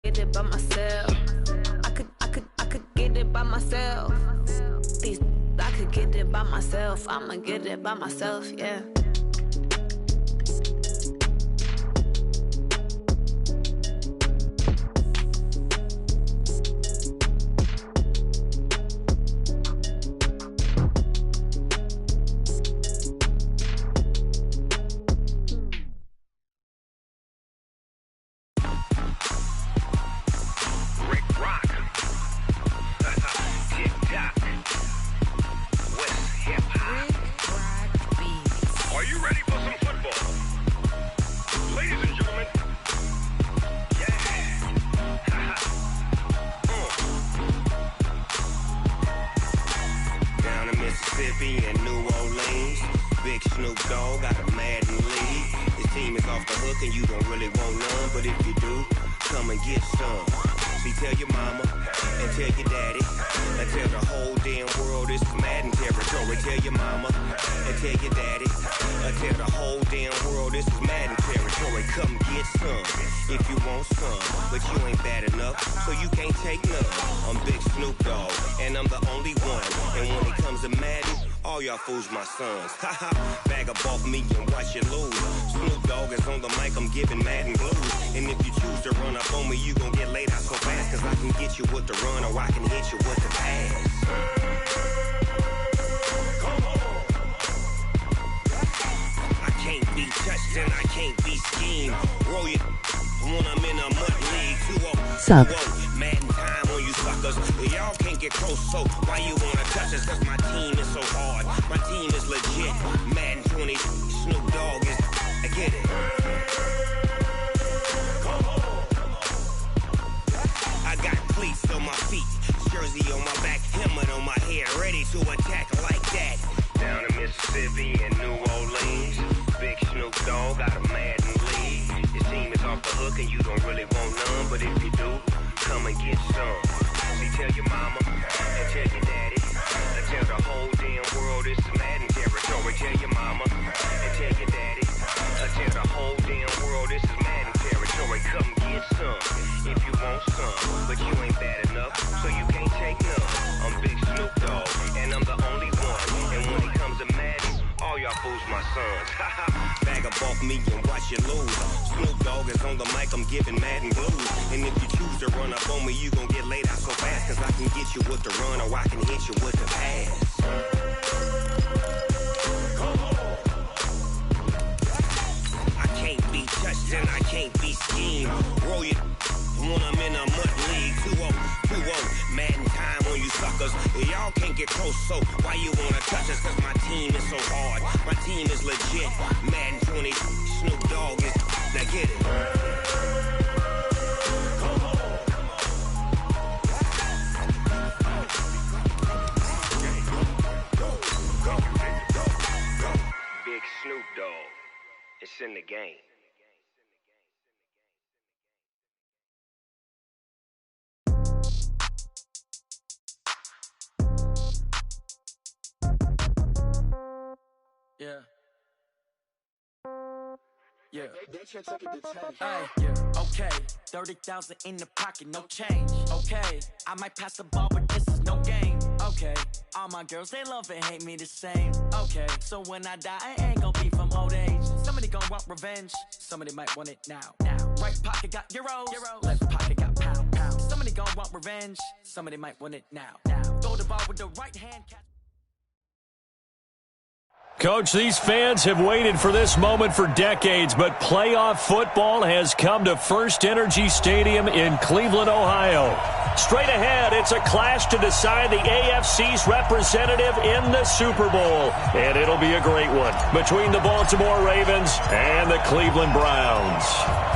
Get it by myself. I could get it by myself. I could get it by myself. I'ma get it by myself, yeah. Mississippi and New Orleans. Big Snoop Dogg got a Madden league. His team is off the hook and you don't really want none, but if you do, come and get some. See, tell your mama and tell your daddy and tell the whole damn world this is Madden territory. Tell your mama and tell your daddy and tell the whole damn world this is Madden territory. Come get some if you want some, but you ain't bad enough, so you can't take none. I'm Big Snoop Dogg and I'm the only one, and when it comes to Madden, all y'all fools my sons. Haha, bag up off me and watch you lose. Snoop Dogg is on the mic, I'm giving Madden blues. And if you choose to run up on me, you gon' get laid out so fast, cause I can get you with the run or I can hit you with the pass. Come on. I can't be touched and I can't be schemed. Roll it when I'm in a mud league. 2-0, Madden time on you suckers. Y'all can't get close, so why you wanna touch us? Cause my team is so hard, my team is legit. Madden 20, Snoop Dogg is, I get it. Come on. I got cleats on my feet, jersey on my back, helmet on my head, ready to attack like that. Down in Mississippi and New Orleans, Big Snoop Dogg got a Madden league. His team is off the hook and you don't really want none, but if you do, come and get some. See, tell your mama and tell your daddy and tell the whole damn world this is Madden territory. Tell your mama and tell your daddy and tell the whole damn world this is Madden territory. Come get some if you want some, but you ain't bad enough, so you can't take none. I'm Big Snoop Dogg and I'm the only one, and when it comes to Madden, all y'all fools my sons. Bag up off me and watch you lose. Snoop Dogg is on the mic, I'm giving Madden blues. And if you choose to run up on me, you gon' get laid out so fast, cause I can get you with the run or I can hit you with the pass. Come on. I can't be touched and I can't be schemed. Roll it when I'm in a mud league. 2-0, Madden time on you suckers. Y'all can't get close, so why you wanna touch us? Cause my team is so hard, my team is legit. Madden 20, Snoop Dogg is, now get it. Come on. Go. Big Snoop Dogg, it's in the game. Yeah. Hey, yeah. Okay. 30,000 in the pocket, no change. Okay. I might pass the ball, but this is no game. Okay. All my girls, they love and hate me the same. Okay. So when I die, I ain't gonna be from old age. Somebody gonna want revenge. Somebody might want it now. Right pocket got euros. Left pocket got pound. Somebody gonna want revenge. Somebody might want it now. Throw the ball with the right hand. Coach, these fans have waited for this moment for decades, but playoff football has come to First Energy Stadium in Cleveland, Ohio. Straight ahead, it's a clash to decide the AFC's representative in the Super Bowl, and it'll be a great one between the Baltimore Ravens and the Cleveland Browns.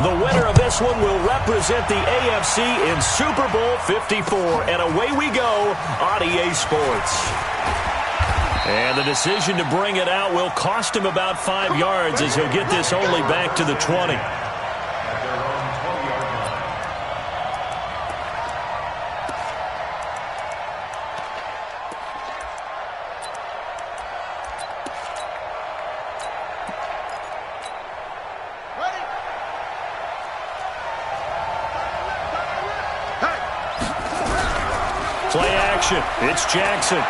The winner of this one will represent the AFC in Super Bowl 54, and away we go on EA Sports. And the decision to bring it out will cost him about 5 yards as he'll get this only back to the 20. Play action. It's Jackson.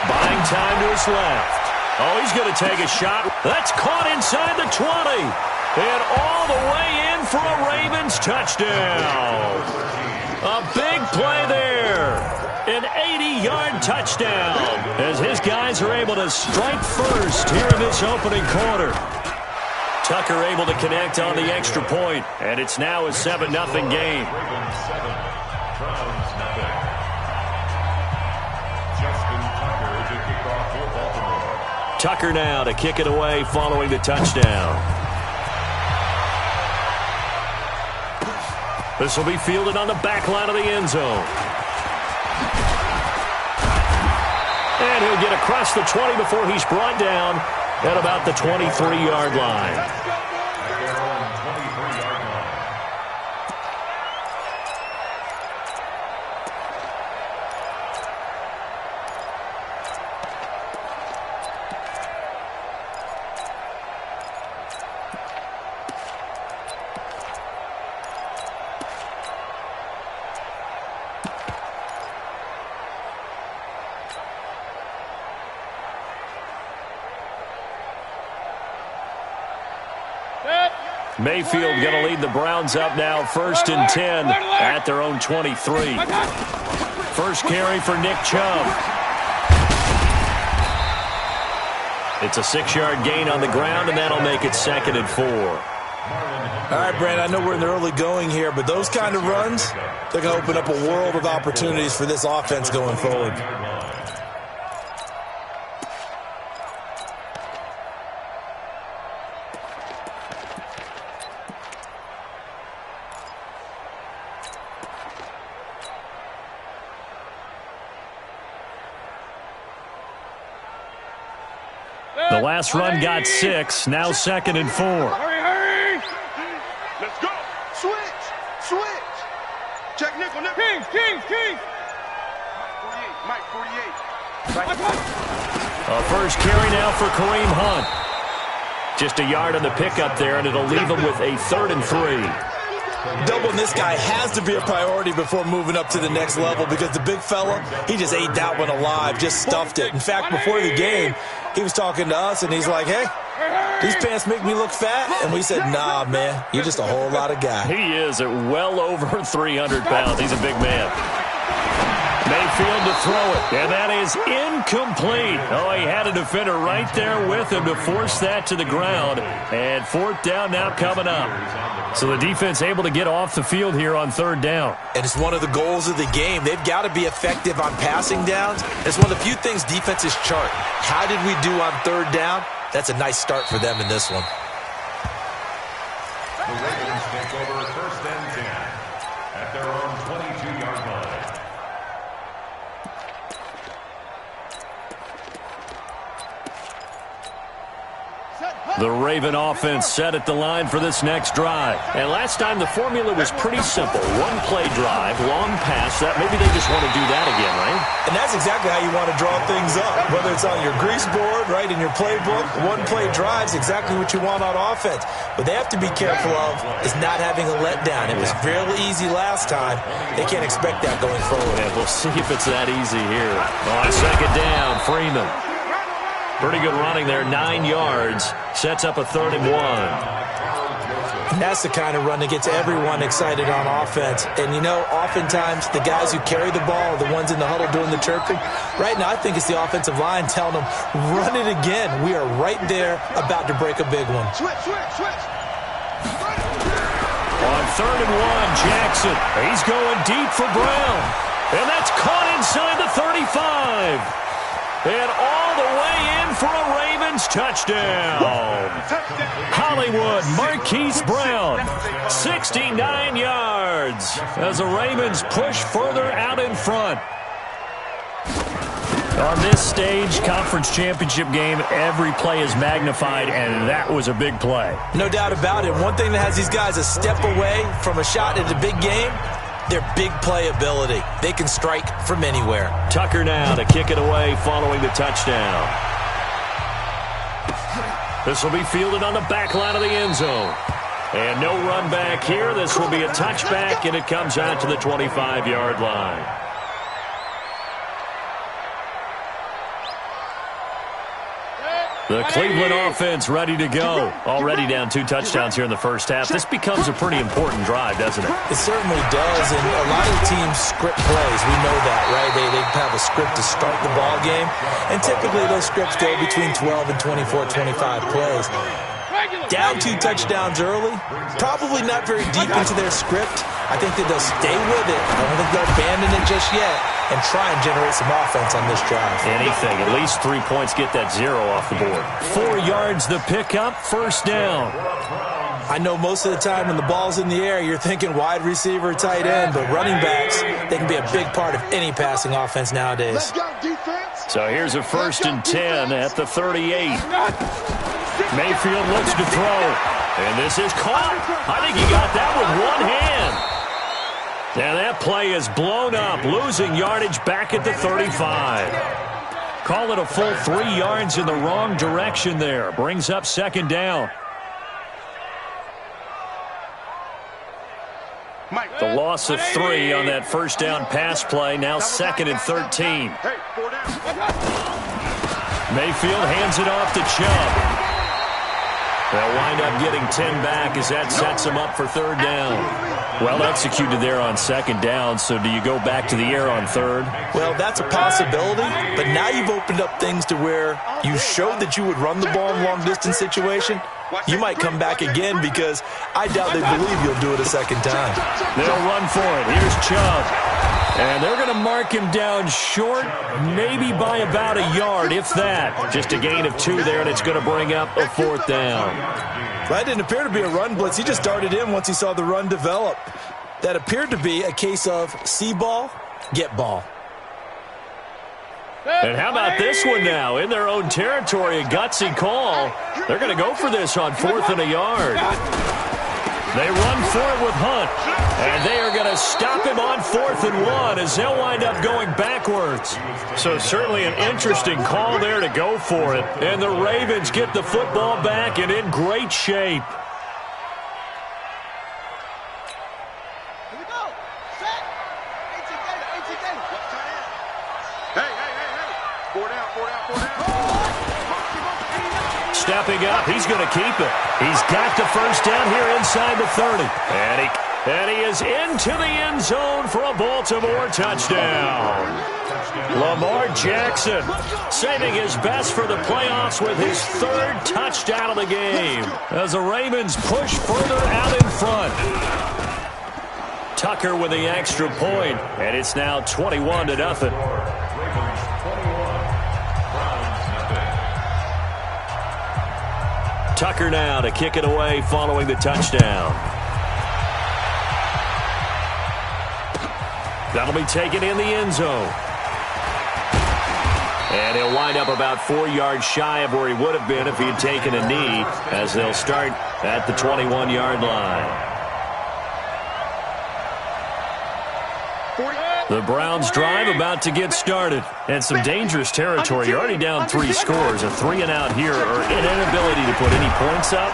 Buying time to his left. Oh, he's going to take a shot. That's caught inside the 20. And all the way in for a Ravens touchdown. A big play there. An 80-yard touchdown as his guys are able to strike first here in this opening quarter. Tucker able to connect on the extra point, and it's now a 7-0 game. Tucker now to kick it away following the touchdown. This will be fielded on the back line of the end zone. And he'll get across the 20 before he's brought down at about the 23-yard line. Mayfield going to lead the Browns up now, 1st and 10 at their own 23. First carry for Nick Chubb. It's a 6-yard gain on the ground, and that'll make it 2nd and 4. All right, Brandon, I know we're in the early going here, but those kind of runs, they're going to open up a world of opportunities for this offense going forward. The last run got 6, now 2nd and 4. Hurry! Let's go! Switch! Check nickel. King! Mike 48. A first carry now for Kareem Hunt. Just a yard on the pickup there, and it'll leave him with a 3rd and 3. Doubling this guy has to be a priority before moving up to the next level because the big fella, he just ate that one alive, just stuffed it. In fact, before the game, he was talking to us, and he's like, hey, these pants make me look fat. And we said, nah, man, you're just a whole lot of guy. He is at well over 300 pounds. He's a big man. Mayfield to throw it, and that is incomplete. Oh, he had a defender right there with him to force that to the ground. And 4th down now coming up. So the defense able to get off the field here on 3rd down. And it's one of the goals of the game. They've got to be effective on passing downs. It's one of the few things defenses chart. How did we do on 3rd down? That's a nice start for them in this one. The Ravens take over 1st and 10 at their own 22-yard line. The Raven offense set at the line for this next drive. And last time the formula was pretty simple. 1-play drive, long pass. That maybe they just want to do that again, right? And that's exactly how you want to draw things up. Whether it's on your grease board, right, in your playbook, 1-play drive's exactly what you want on offense. What they have to be careful of is not having a letdown. It was real easy last time. They can't expect that going forward. And we'll see if it's that easy here. On 2nd down, Freeman. Pretty good running there, 9 yards. Sets up a 3rd and 1. And that's the kind of run that gets everyone excited on offense. And, you know, oftentimes the guys who carry the ball are the ones in the huddle doing the chirping. Right now, I think it's the offensive line telling them, run it again. We are right there about to break a big one. Switch. On 3rd and 1, Jackson. He's going deep for Brown. And that's caught inside the 35. And all the way in for a Ravens touchdown. Hollywood Marquise Brown, 69 yards as the Ravens push further out in front. On this stage, conference championship game, every play is magnified, and that was a big play. No doubt about it. One thing that has these guys a step away from a shot at a big game, their big play ability. They can strike from anywhere. Tucker now to kick it away following the touchdown. This will be fielded on the back line of the end zone. And no run back here. This will be a touchback, and it comes out to the 25-yard line. The Cleveland offense ready to go. Already down 2 touchdowns here in the first half. This becomes a pretty important drive, doesn't it? It certainly does, and a lot of teams script plays. We know that, right? They have a script to start the ball game, and typically those scripts go between 12 and 24, 25 plays. Down 2 touchdowns early, probably not very deep into their script. I think that they'll stay with it. I don't think they'll abandon it just yet and try and generate some offense on this drive. Anything. At least 3 points, get that 0 off the board. 4 yards the pickup, first down. I know most of the time when the ball's in the air, you're thinking wide receiver, tight end, but running backs, they can be a big part of any passing offense nowadays. Let's go, defense. So here's a 1st and 10 at the 38. Mayfield looks to throw, and this is caught. I think he got that with one hand. And that play is blown up, losing yardage back at the 35. Call it a full 3 yards in the wrong direction there. Brings up 2nd down. The loss of 3 on that 1st down pass play. Now 2nd and 13. Mayfield hands it off to Chubb. They'll wind up getting 10 back as that sets them up for 3rd down. Well executed there on 2nd down, so do you go back to the air on 3rd? Well, that's a possibility, but now you've opened up things to where you showed that you would run the ball in long-distance situation. You might come back again because I doubt they believe you'll do it a 2nd time. They'll run for it. Here's Chubb. And they're going to mark him down short, maybe by about a yard, if that. Just a gain of 2 there, and it's going to bring up a 4th down. That didn't appear to be a run blitz. He just darted in once he saw the run develop. That appeared to be a case of see ball, get ball. And how about this one now? In their own territory, a gutsy call. They're going to go for this on 4th and a yard. They run for it with Hunt. And they are going to stop him on 4th and 1 as they'll wind up going backwards. So certainly an interesting call there to go for it. And the Ravens get the football back and in great shape. Here we go. Set. Hey. 4 down. Stepping up, he's going to keep it. He's got the 1st down here inside the 30. And he is into the end zone for a Baltimore touchdown. Lamar Jackson saving his best for the playoffs with his 3rd touchdown of the game as the Ravens push further out in front. Tucker with the extra point, and it's now 21-0. Tucker now to kick it away following the touchdown. That'll be taken in the end zone. And he'll wind up about 4 yards shy of where he would have been if he had taken a knee, as they'll start at the 21-yard line. The Browns drive about to get started. And some dangerous territory. You're already down 3 scores. A 3-and-out here, or an inability to put any points up.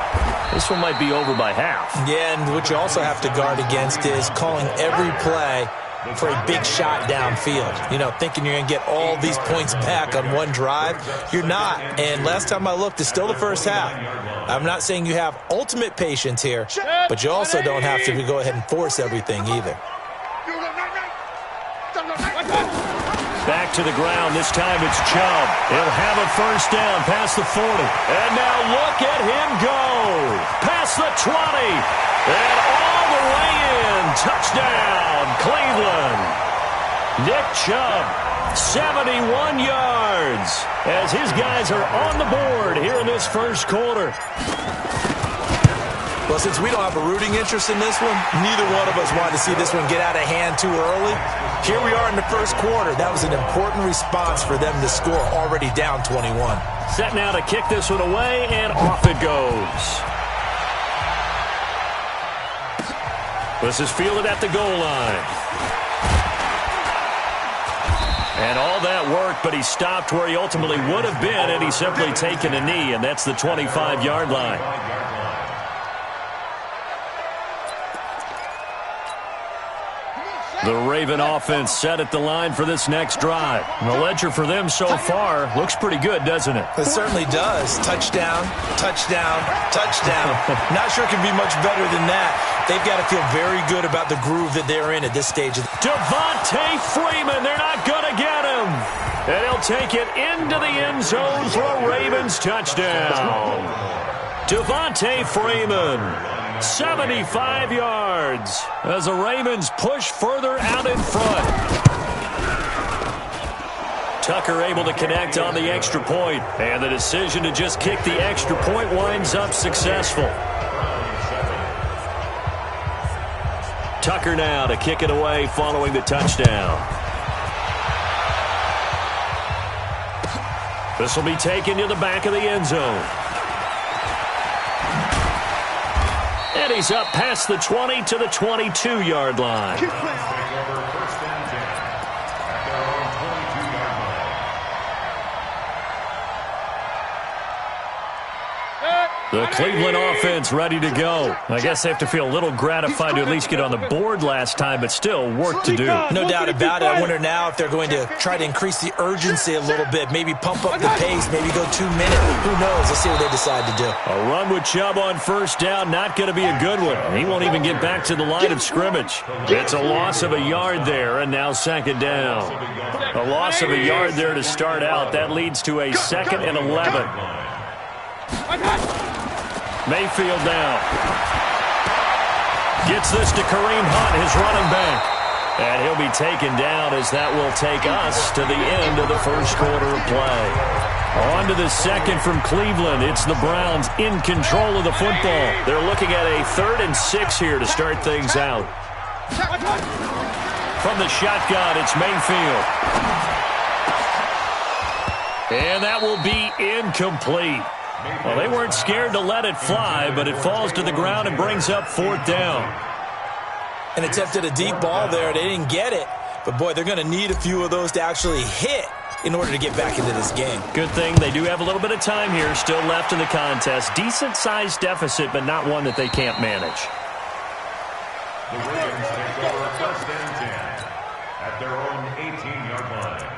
This one might be over by half. Yeah, and what you also have to guard against is calling every play for a big shot downfield. You know, thinking you're going to get all these points back on one drive. You're not. And last time I looked, it's still the first half. I'm not saying you have ultimate patience here, but you also don't have to go ahead and force everything either. Back to the ground. This time it's Chubb. He'll have a 1st down past the 40. And now look at him go. Past the 20. And all the way in. Touchdown, Cleveland. Nick Chubb, 71 yards. As his guys are on the board here in this first quarter. Well, since we don't have a rooting interest in this one, neither one of us wanted to see this one get out of hand too early. Here we are in the first quarter. That was an important response for them to score, already down 21. Set now to kick this one away, and off it goes. This is fielded at the goal line. And all that work, but he stopped where he ultimately would have been, and he's simply taken a knee, and that's the 25-yard line. The Raven offense set at the line for this next drive. And the ledger for them so far looks pretty good, doesn't it? It certainly does. Touchdown, touchdown, touchdown. Not sure it can be much better than that. They've got to feel very good about the groove that they're in at this stage. Devontae Freeman, they're not going to get him. And he'll take it into the end zone for a Ravens touchdown. Devontae Freeman, 75 yards as the Ravens push further out in front. Tucker able to connect on the extra point, and the decision to just kick the extra point winds up successful. Tucker now to kick it away following the touchdown. This will be taken to the back of the end zone. And he's up past the 20 to the 22-yard line. The Cleveland offense ready to go. I guess they have to feel a little gratified to at least get on the board last time, but still work to do. No doubt about it. I wonder now if they're going to try to increase the urgency a little bit, maybe pump up the pace, maybe go 2 minutes. Who knows? Let's see what they decide to do. A run with Chubb on first down, not going to be a good one. He won't even get back to the line of scrimmage. It's a loss of a yard there, and now second down. A loss of a yard there to start out. That leads to a 2nd and 11. Mayfield now. Gets this to Kareem Hunt, his running back. And he'll be taken down as that will take us to the end of the first quarter of play. On to the second from Cleveland. It's the Browns in control of the football. They're looking at a 3rd and 6 here to start things out. From the shotgun, it's Mayfield. And that will be incomplete. Well, they weren't scared to let it fly, but it falls to the ground and brings up 4th down. And attempted a deep ball there. They didn't get it. But, boy, they're going to need a few of those to actually hit in order to get back into this game. Good thing they do have a little bit of time here still left in the contest. Decent-sized deficit, but not one that they can't manage. The Ravens take over 1st and 10 at their own 18-yard line.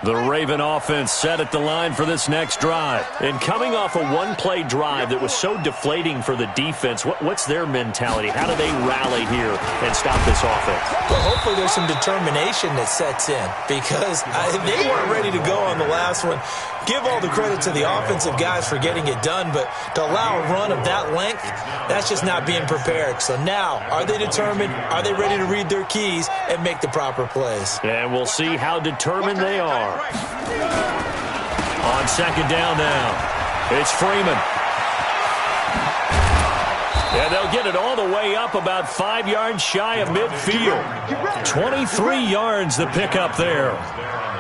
The Raven offense set at the line for this next drive. And coming off a one-play drive that was so deflating for the defense, what's their mentality? How do they rally here and stop this offense? Well, hopefully there's some determination that sets in because they weren't ready to go on the last one. Give all the credit to the offensive guys for getting it done, but to allow a run of that length, that's just not being prepared. So now, are they determined? Are they ready to read their keys and make the proper plays? And we'll see how determined they are. On second down now, it's Freeman. And they'll get it all the way up about 5 yards shy of midfield. 23 yards the pickup there.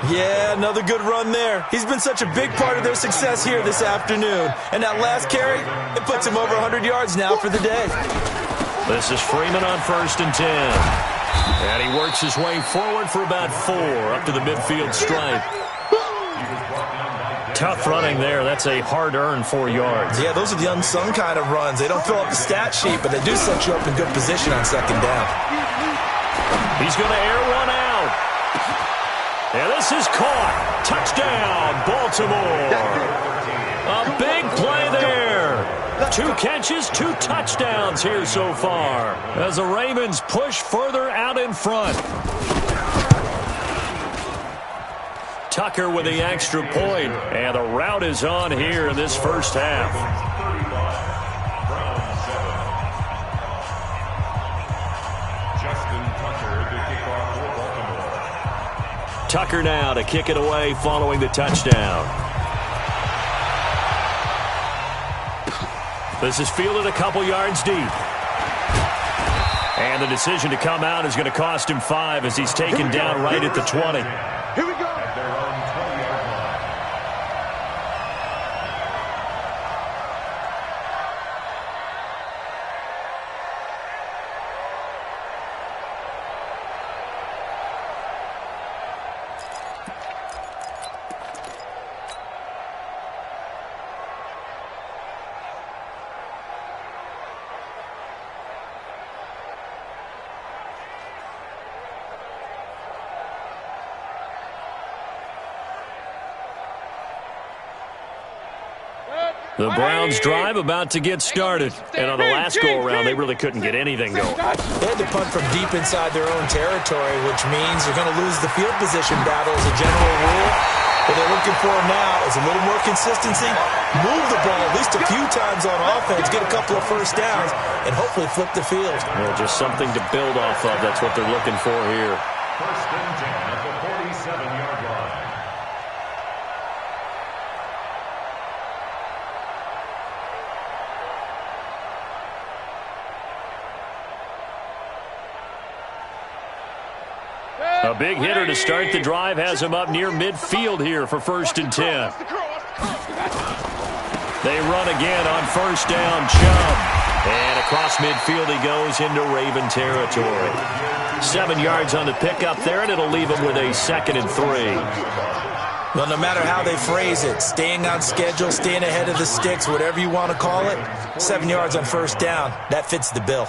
Yeah, another good run there. He's been such a big part of their success here this afternoon. And that last carry, it puts him over 100 yards now for the day. This is Freeman on 1st and 10. And he works his way forward for about 4 up to the midfield stripe. Tough running there. That's a hard-earned 4 yards. Yeah, those are the unsung kind of runs. They don't fill up the stat sheet, but they do set you up in good position on second down. He's going to air one out. And this is caught. Touchdown, Baltimore. A big play there. 2 catches, 2 touchdowns here so far as the Ravens push further out in front. Tucker with the extra point, and the route is on here in this first half. Tucker now to kick it away following the touchdown. This is fielded a couple yards deep. And the decision to come out is going to cost him 5 as he's taken down right at the 20. Here we go. The Browns drive about to get started. And on the last go-around, they really couldn't get anything going. They had to punt from deep inside their own territory, which means you're going to lose the field position battle as a general rule. What they're looking for now is a little more consistency, move the ball at least a few times on offense, get a couple of first downs, and hopefully flip the field. Well, just something to build off of. That's what they're looking for here. First and 10 at the 47-yard line. A big hitter to start the drive has him up near midfield here for first and 10. They run again on first down. Chubb. And across midfield he goes into Raven territory. 7 yards on the pickup there, and it'll leave him with a 2nd and 3. Well, no matter how they phrase it, staying on schedule, staying ahead of the sticks, whatever you want to call it, 7 yards on first down, that fits the bill.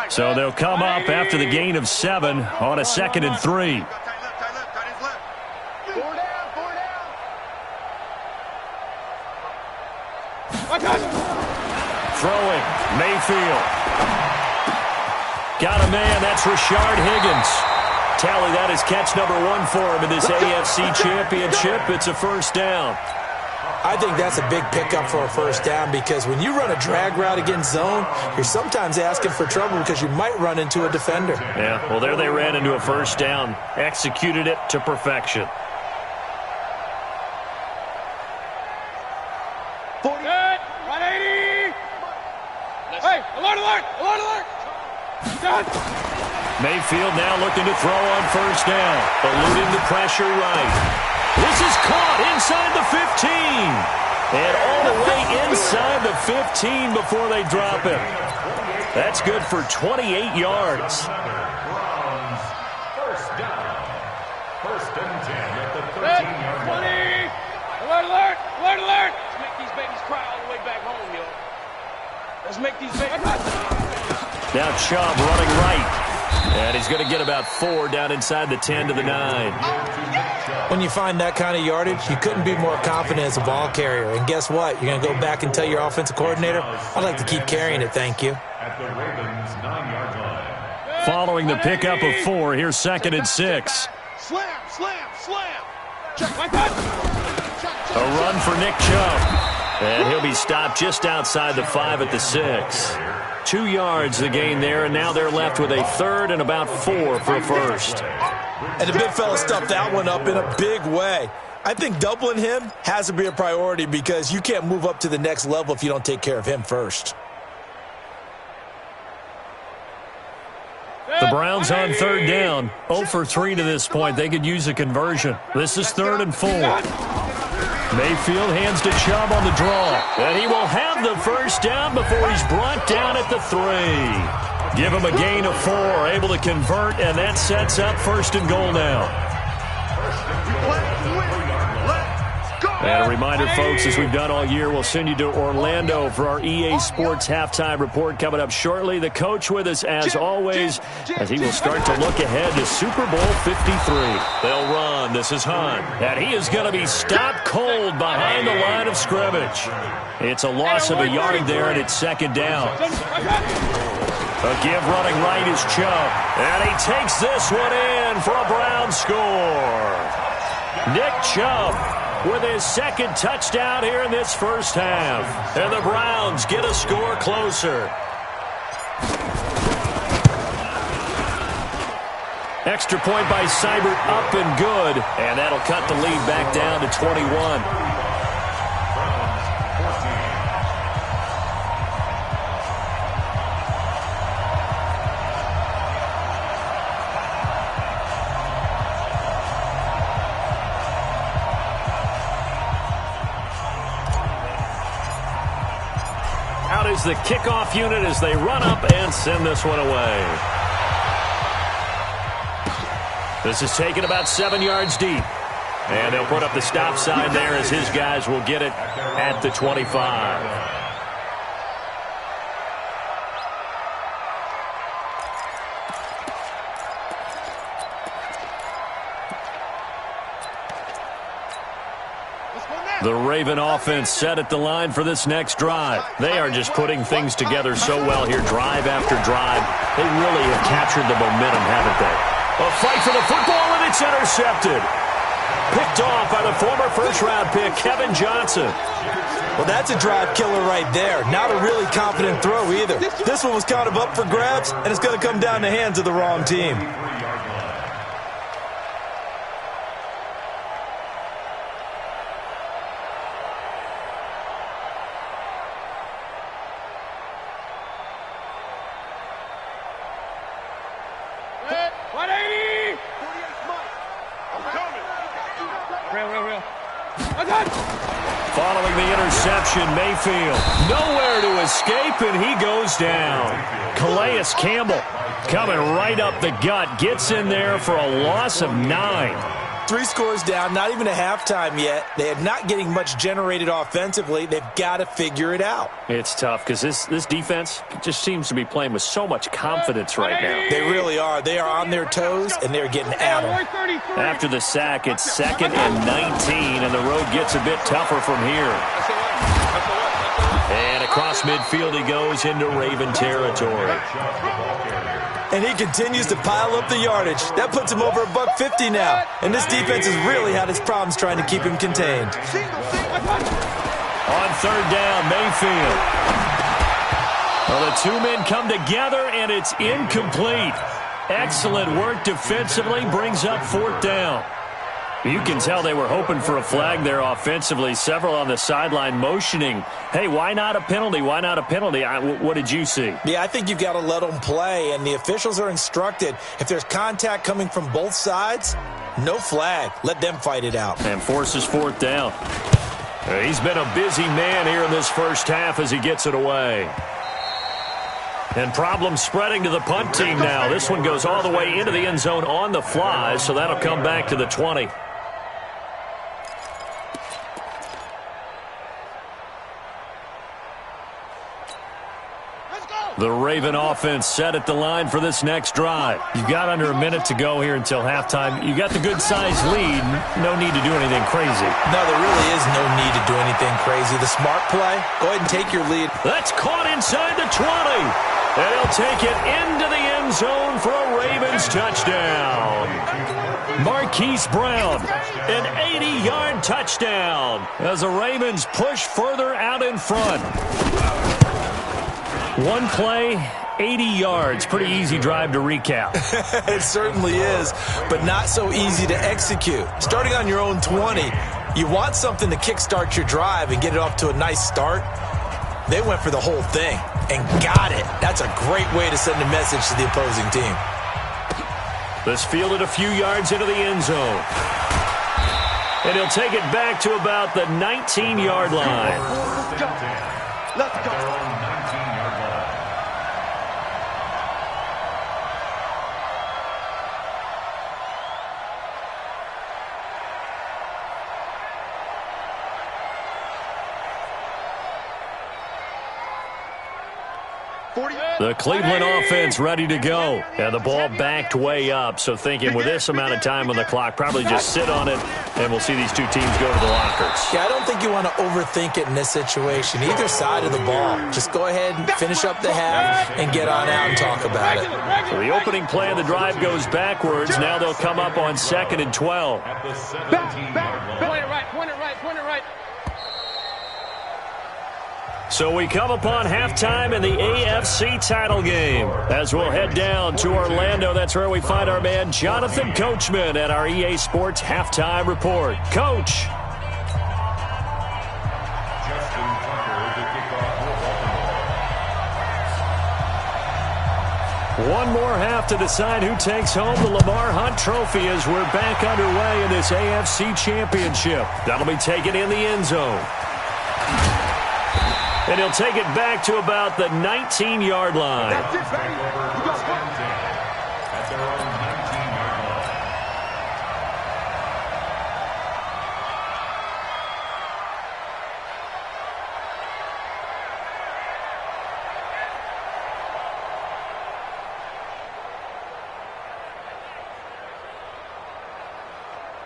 So they'll come up after the gain of 7 on a 2nd and 3. Throwing, Mayfield. Got a man, that's Rashard Higgins. Tally, that is catch number 1 for him in this AFC Championship. It's a first down. I think that's a big pickup for a first down because when you run a drag route against zone, you're sometimes asking for trouble because you might run into a defender. Yeah, well, there they ran into a first down. Executed it to perfection. 40. 180. Hey, alert, alert, alert, alert. Done. Mayfield now looking to throw on first down. Eluding the pressure right. This is caught inside the 15. And all the way inside the 15 before they drop it. That's good for 28 yards. Browns, first down. First and 10 at the 13-yard line. Alert, alert, alert, alert. Let's make these babies cry all the way back home, yo. Let's make these babies. Now Chubb running right. And he's going to get about 4 down inside the 10 to the 9. When you find that kind of yardage, you couldn't be more confident as a ball carrier. And guess what? You're going to go back and tell your offensive coordinator, I'd like to keep carrying it, thank you. At the Ravens' 9-yard line. Following the pickup of 4, here's 2nd and 6. Slam, slam, slam. Check like that. A run for Nick Chubb. And he'll be stopped just outside the 5 at the 6. 2 yards the gain there, and now they're left with a 3rd and about 4 for a first. And the big fella stuffed that one up in a big way. I think doubling him has to be a priority because you can't move up to the next level if you don't take care of him first. The Browns on 3rd down. 0 for 3 to this point. They could use a conversion. This is 3rd and 4. Mayfield hands to Chubb on the draw. And he will have the first down before he's brought down at the 3. Give him a gain of 4, able to convert, and that sets up 1st and goal now. And a reminder, folks, as we've done all year, we'll send you to Orlando for our EA Sports halftime report coming up shortly. The coach with us, as always, as he will start to look ahead to Super Bowl 53. They'll run. This is Hunt. And he is going to be stopped cold behind the line of scrimmage. It's a loss of a yard there, and it's 2nd down. A give running right is Chubb. And he takes this one in for a Brown score. Nick Chubb with his 2nd touchdown here in this first half. And the Browns get a score closer. Extra point by Seibert, up and good. And that'll cut the lead back down to 21. Out is the kickoff unit as they run up and send this one away. This is taken about 7 yards deep. And they'll put up the stop sign there as his guys will get it at the 25. The Raven offense set at the line for this next drive. They are just putting things together so well here, drive after drive. They really have captured the momentum, haven't they? A fight for the football, and it's intercepted. Picked off by the former first-round pick, Kevin Johnson. Well, that's a drive killer right there. Not a really confident throw either. This one was kind of up for grabs, and it's going to come down the hands of the wrong team. Following the interception, Mayfield nowhere to escape, and he goes down. Calais Campbell coming right up the gut, gets in there for a loss of 9. 3 scores down, not even a halftime yet. They are not getting much generated offensively. They've got to figure it out. It's tough because this defense just seems to be playing with so much confidence right now. They really are. They are on their toes, and they're getting at them. After the sack, it's 2nd and 19, and the road gets a bit tougher from here. And across midfield he goes into Raven territory. And he continues to pile up the yardage. That puts him over $150 now. And this defense has really had its problems trying to keep him contained. On 3rd down, Mayfield. Well, the 2 men come together, and it's incomplete. Excellent work defensively, brings up 4th down. You can tell they were hoping for a flag there offensively. Several on the sideline motioning, hey, why not a penalty? Why not a penalty? What did you see? Yeah, I think you've got to let them play, and the officials are instructed. If there's contact coming from both sides, no flag. Let them fight it out. And forces 4th down. He's been a busy man here in this first half as he gets it away. And problems spreading to the punt team now. This one goes all the way into the end zone on the fly, so that'll come back to the 20. The Raven offense set at the line for this next drive. You've got under a minute to go here until halftime. You got the good-sized lead. No need to do anything crazy. No, there really is no need to do anything crazy. The smart play, go ahead and take your lead. That's caught inside the 20. And he'll take it into the end zone for a Ravens touchdown. Marquise Brown, an 80-yard touchdown as the Ravens push further out in front. One play, 80 yards. Pretty easy drive to recap. It certainly is, but not so easy to execute. Starting on your own 20, you want something to kickstart your drive and get it off to a nice start. They went for the whole thing and got it. That's a great way to send a message to the opposing team. This fielded a few yards into the end zone. And he'll take it back to about the 19-yard line. Let's go. The Cleveland offense ready to go. And the ball backed way up. So thinking with this amount of time on the clock, probably just sit on it, and we'll see these two teams go to the lockers. Yeah, I don't think you want to overthink it in this situation. Either side of the ball. Just go ahead and finish up the half and get on out and talk about it. So the opening play of the drive goes backwards. Now they'll come up on 2nd and 12. Point it right, point it right, point it right. So we come upon halftime in the AFC title game. As we'll head down to Orlando, that's where we find our man Jonathan Coachman at our EA Sports Halftime Report. Coach. One more half to decide who takes home the Lamar Hunt Trophy as we're back underway in this AFC Championship. That'll be taken in the end zone. And he'll take it back to about the 19-yard line. At their own 19-yard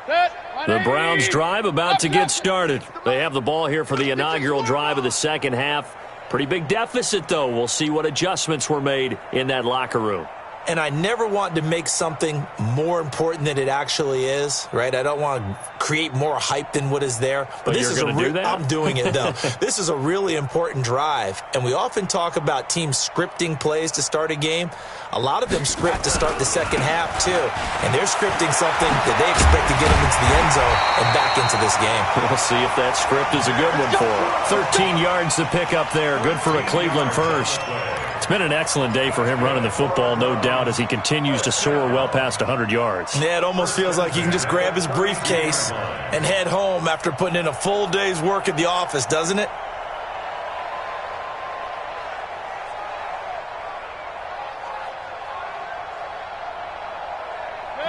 line. Good. The Browns drive about to get started. They have the ball here for the inaugural drive of the second half. Pretty big deficit, though. We'll see what adjustments were made in that locker room. And I never want to make something more important than it actually is, right? I don't want to create more hype than what is there. But this you're going to do that? I'm doing it, though. This is a really important drive. And we often talk about teams scripting plays to start a game. A lot of them script to start the second half, too. And they're scripting something that they expect to get them into the end zone and back into this game. We'll see if that script is a good one for them. 13 yards to pick up there. Good for a Cleveland first. It's been an excellent day for him running the football, no doubt, as he continues to soar well past 100 yards. Yeah, it almost feels like he can just grab his briefcase and head home after putting in a full day's work at the office, doesn't it?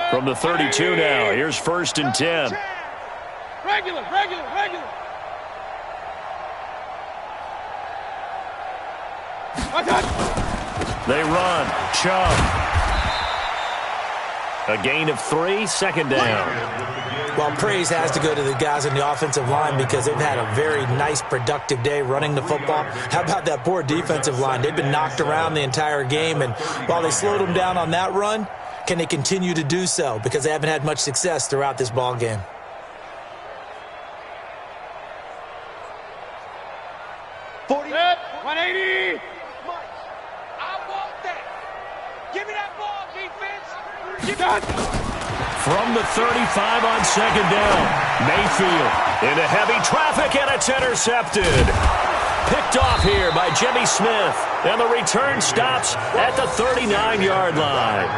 From the 32 now, here's 1st and 10. Regular. They run. Chubb. A gain of 3, second down. Well, praise has to go to the guys on the offensive line because they've had a very nice, productive day running the football. How about that poor defensive line? They've been knocked around the entire game, and while they slowed them down on that run, can they continue to do so? Because they haven't had much success throughout this ball game. Set, 180. Give me that ball, defense. You got it. From the 35 on second down, Mayfield into heavy traffic, and it's intercepted. Picked off here by Jimmy Smith, and the return stops at the 39-yard line.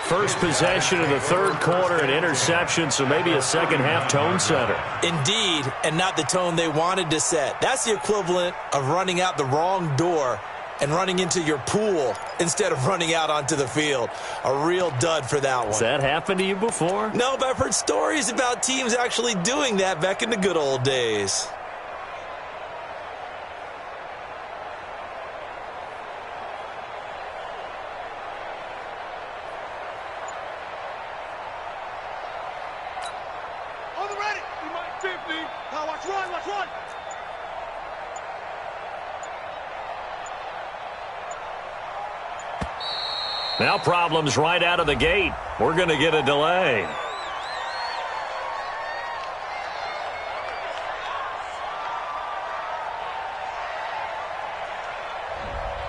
First possession of the third quarter, an interception, so maybe a second-half tone setter. Indeed, and not the tone they wanted to set. That's the equivalent of running out the wrong door and running into your pool instead of running out onto the field. A real dud for that one. Has that happened to you before? No, but I've heard stories about teams actually doing that back in the good old days. On the ready. You might 50. Now watch run. Now problems right out of the gate. We're going to get a delay.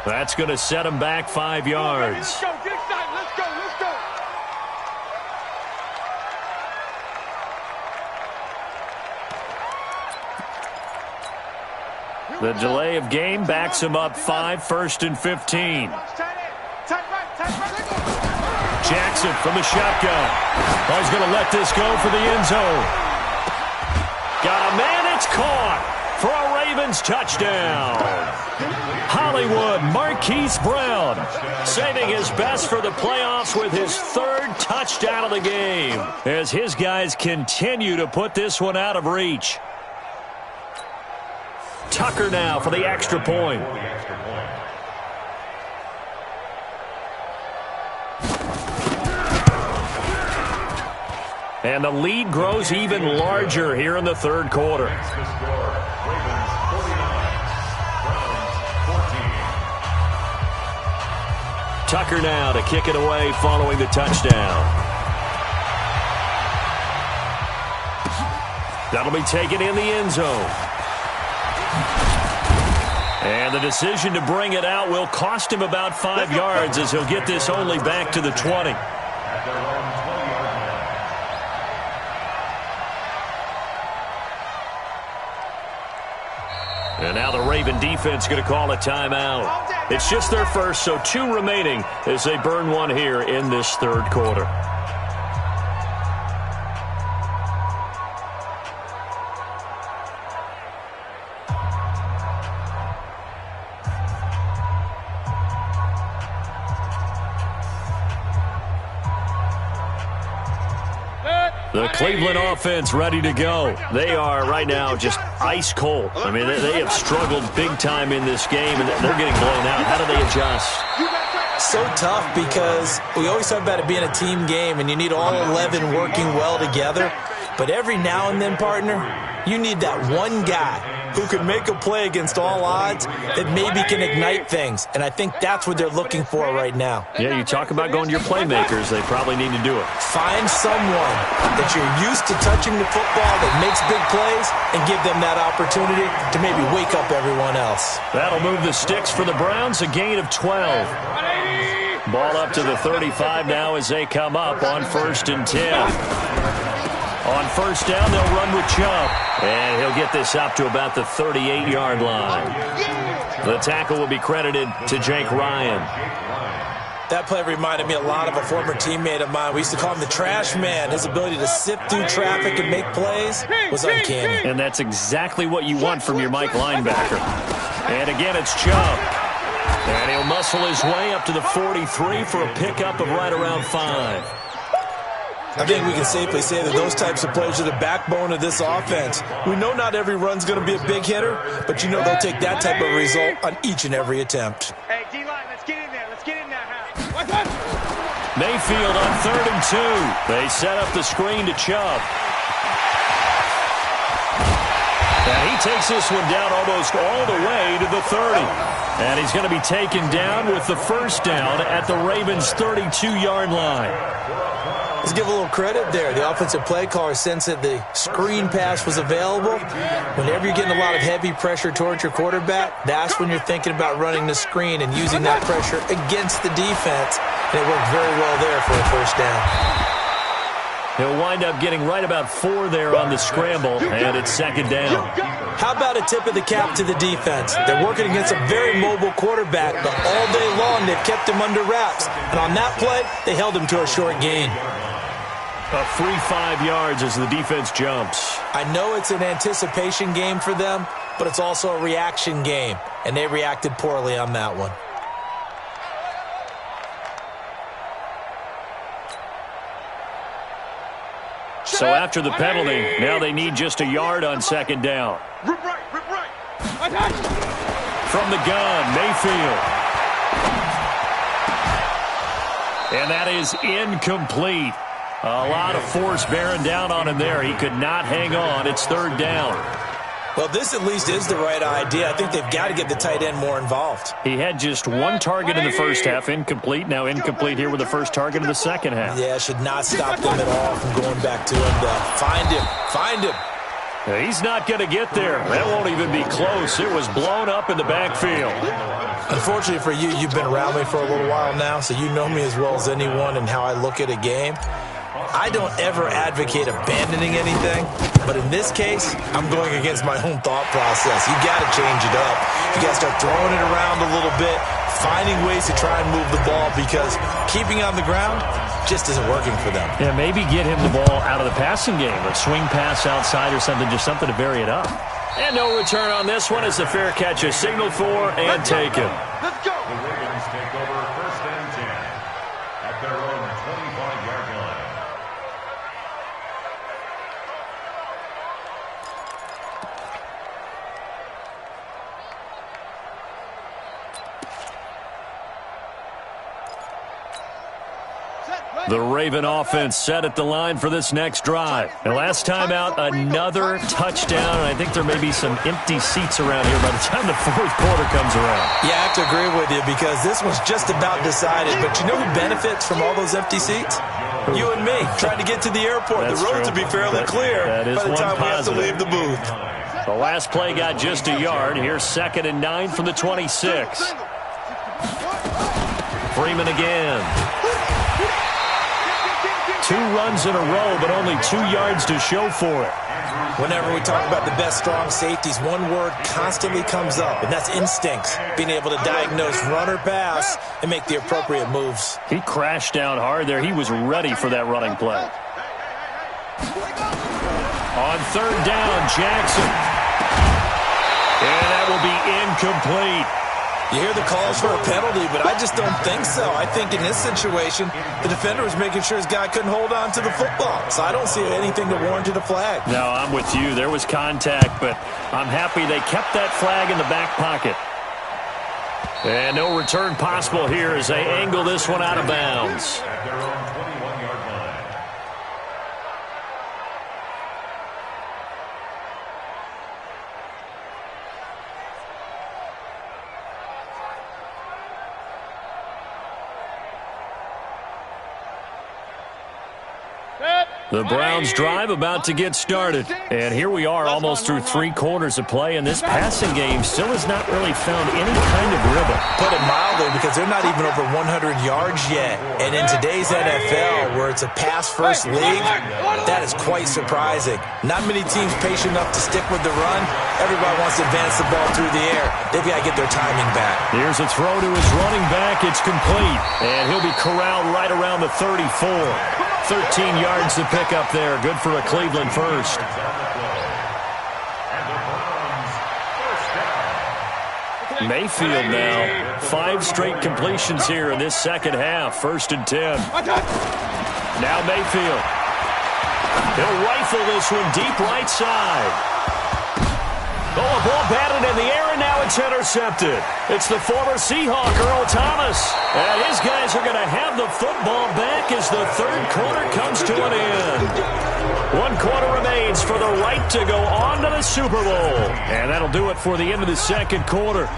That's going to set him back 5 yards. Let's go. Get excited. Let's go. The delay of game backs him up 5, 1st and 15. Jackson from the shotgun. Oh, he's going to let this go for the end zone. Got a man, it's caught for a Ravens touchdown. Hollywood Marquise Brown saving his best for the playoffs with his 3rd touchdown of the game as his guys continue to put this one out of reach. Tucker now for the extra point. And the lead grows even larger here in the third quarter. Tucker now to kick it away following the touchdown. That'll be taken in the end zone. And the decision to bring it out will cost him about 5 yards as he'll get this only back to the 20. And now the Raven defense going to call a timeout. It's just their first, so 2 remaining as they burn one here in this third quarter. The Cleveland offense ready to go. They are right now just ice cold. I mean, they have struggled big time in this game, and they're getting blown out. How do they adjust? So tough because we always talk about it being a team game, and you need all 11 working well together. But every now and then, partner, you need that one guy who can make a play against all odds that maybe can ignite things. And I think that's what they're looking for right now. Yeah, you talk about going to your playmakers. They probably need to do it. Find someone that you're used to touching the football that makes big plays and give them that opportunity to maybe wake up everyone else. That'll move the sticks for the Browns, a gain of 12. Ball up to the 35 now as they come up on 1st and 10. On 1st down, they'll run with Chubb. And he'll get this up to about the 38-yard line. The tackle will be credited to Jake Ryan. That play reminded me a lot of a former teammate of mine. We used to call him the trash man. His ability to sift through traffic and make plays was uncanny. And that's exactly what you want from your Mike linebacker. And again, it's Chubb. And he'll muscle his way up to the 43 for a pickup of right around 5. I think we can safely say that those types of plays are the backbone of this offense. We know not every run's going to be a big hitter, but you know they'll take that type of result on each and every attempt. Hey, D-line, let's get in there. Let's get in there, Mayfield on 3rd and 2. They set up the screen to Chubb. And he takes this one down almost all the way to the 30. And he's going to be taken down with the 1st down at the Ravens' 32-yard line. Let's give a little credit there. The offensive play caller sensed that the screen pass was available. Whenever you're getting a lot of heavy pressure towards your quarterback, that's when you're thinking about running the screen and using that pressure against the defense. And it worked very well there for a 1st down. He'll wind up getting right about 4 there on the scramble, and it's 2nd down. How about a tip of the cap to the defense? They're working against a very mobile quarterback, but all day long they've kept him under wraps. And on that play, they held him to a short gain. A free 5 yards as the defense jumps. I know it's an anticipation game for them, but it's also a reaction game, and they reacted poorly on that one. So after the penalty, now they need just a yard on 2nd down. Rip right. From the gun, Mayfield. And that is incomplete. A lot of force bearing down on him there. He could not hang on. It's 3rd down. Well, this at least is the right idea. I think they've got to get the tight end more involved. He had just 1 target in the 1st half, incomplete. Now incomplete here with the 1st target of the 2nd half. Yeah, should not stop them at all from going back to him. Find him. He's not going to get there. That won't even be close. It was blown up in the backfield. Unfortunately for you, you've been around me for a little while now, so you know me as well as anyone and how I look at a game. I don't ever advocate abandoning anything, but in this case, I'm going against my own thought process. You got to change it up. You got to start throwing it around a little bit, finding ways to try and move the ball, because keeping on the ground just isn't working for them. Yeah, maybe get him the ball out of the passing game, a swing pass outside or something, just something to vary it up. And no return on this one as the fair catch is signaled for and taken. Let's go. The Ravens take over 1st and 10 at their own 25-yard line. The Raven offense set at the line for this next drive. And last time out, another touchdown. And I think there may be some empty seats around here by the time the 4th quarter comes around. Yeah, I have to agree with you because this one's just about decided. But you know who benefits from all those empty seats? You and me, trying to get to the airport. That's the roads true. will be fairly clear that is by the time we have to positive. leave the booth. The last play got just a yard. Here's 2nd and 9 from the 26. Freeman again. 2 runs in a row, but only 2 yards to show for it. Whenever we talk about the best strong safeties, one word constantly comes up, and that's instincts. Being able to diagnose run or pass and make the appropriate moves. He crashed down hard there. He was ready for that running play. On 3rd down, Jackson. And that will be incomplete. You hear the calls for a penalty, but I just don't think so. I think in this situation, the defender was making sure his guy couldn't hold on to the football. So I don't see anything that warranted a flag. No, I'm with you. There was contact, but I'm happy they kept that flag in the back pocket. And no return possible here as they angle this one out of bounds. At their own 21-yard line. The Browns drive about to get started. And here we are almost through 3 quarters of play, and this passing game still has not really found any kind of rhythm. Put it mildly, because they're not even over 100 yards yet. And in today's NFL, where it's a pass-first league, that is quite surprising. Not many teams patient enough to stick with the run. Everybody wants to advance the ball through the air. They've got to get their timing back. Here's a throw to his running back. It's complete. And he'll be corralled right around the 34. 13 yards to pick up there. Good for a Cleveland first. Mayfield now. 5 straight completions here in this second half. 1st and 10. Now Mayfield. He'll rifle this one deep right side. Oh, a ball batted in the air, and now it's intercepted. It's the former Seahawk, Earl Thomas. And his guys are going to have the football back as the 3rd quarter comes to an end. 1 quarter remains for the right to go on to the Super Bowl. And that'll do it for the end of the 2nd quarter.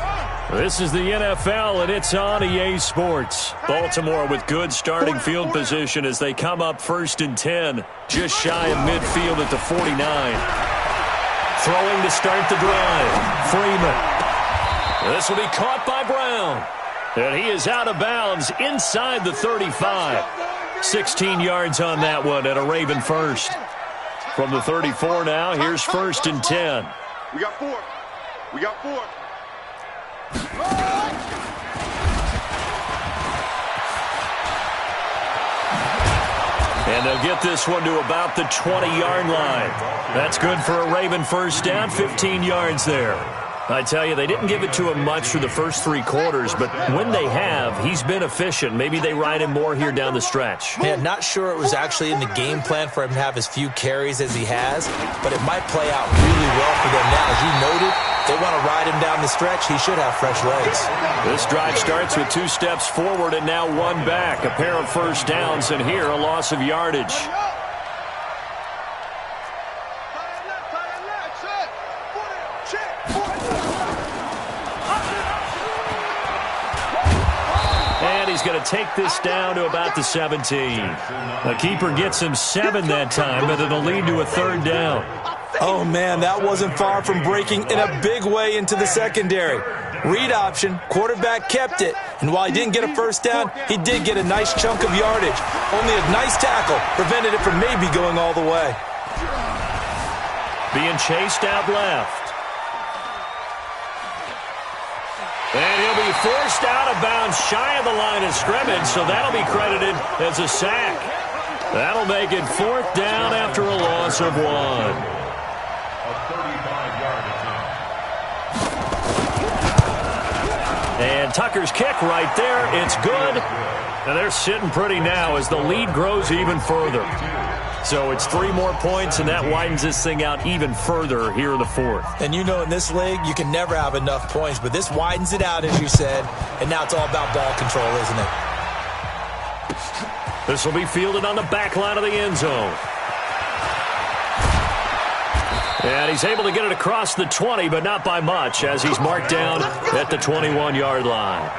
This is the NFL, and it's on EA Sports. Baltimore with good starting field position as they come up 1st and 10, just shy of midfield at the 49. Throwing to start the drive. Freeman. This will be caught by Brown. And he is out of bounds inside the 35. 16 yards on that one and a Raven first. From the 34 now, here's 1st and 10. We got 4. We got 4. And they'll get this one to about the 20-yard line. That's good for a Raven first down, 15 yards there. I tell you, they didn't give it to him much through the first 3 quarters, but when they have, he's been efficient. Maybe they ride him more here down the stretch. Yeah, not sure it was actually in the game plan for him to have as few carries as he has, but it might play out really well for them now. As you noted, they want to ride him down the stretch. He should have fresh legs. This drive starts with 2 steps forward and now 1 back. A pair of first downs, and here a loss of yardage. And he's going to take this down to about the 17. The keeper gets him 7 that time, but it'll lead to a 3rd down. Oh, man, that wasn't far from breaking in a big way into the secondary. Read option, quarterback kept it, and while he didn't get a first down, he did get a nice chunk of yardage. Only a nice tackle prevented it from maybe going all the way. Being chased out left. And he'll be forced out of bounds shy of the line of scrimmage, so that'll be credited as a sack. That'll make it 4th down after a loss of 1. And Tucker's kick right there. It's good. And they're sitting pretty now as the lead grows even further. So it's 3 more points, and that widens this thing out even further here in the 4th. And you know in this league, you can never have enough points, but this widens it out, as you said, and now it's all about ball control, isn't it? This will be fielded on the back line of the end zone. And he's able to get it across the 20, but not by much, as he's marked down at the 21-yard line.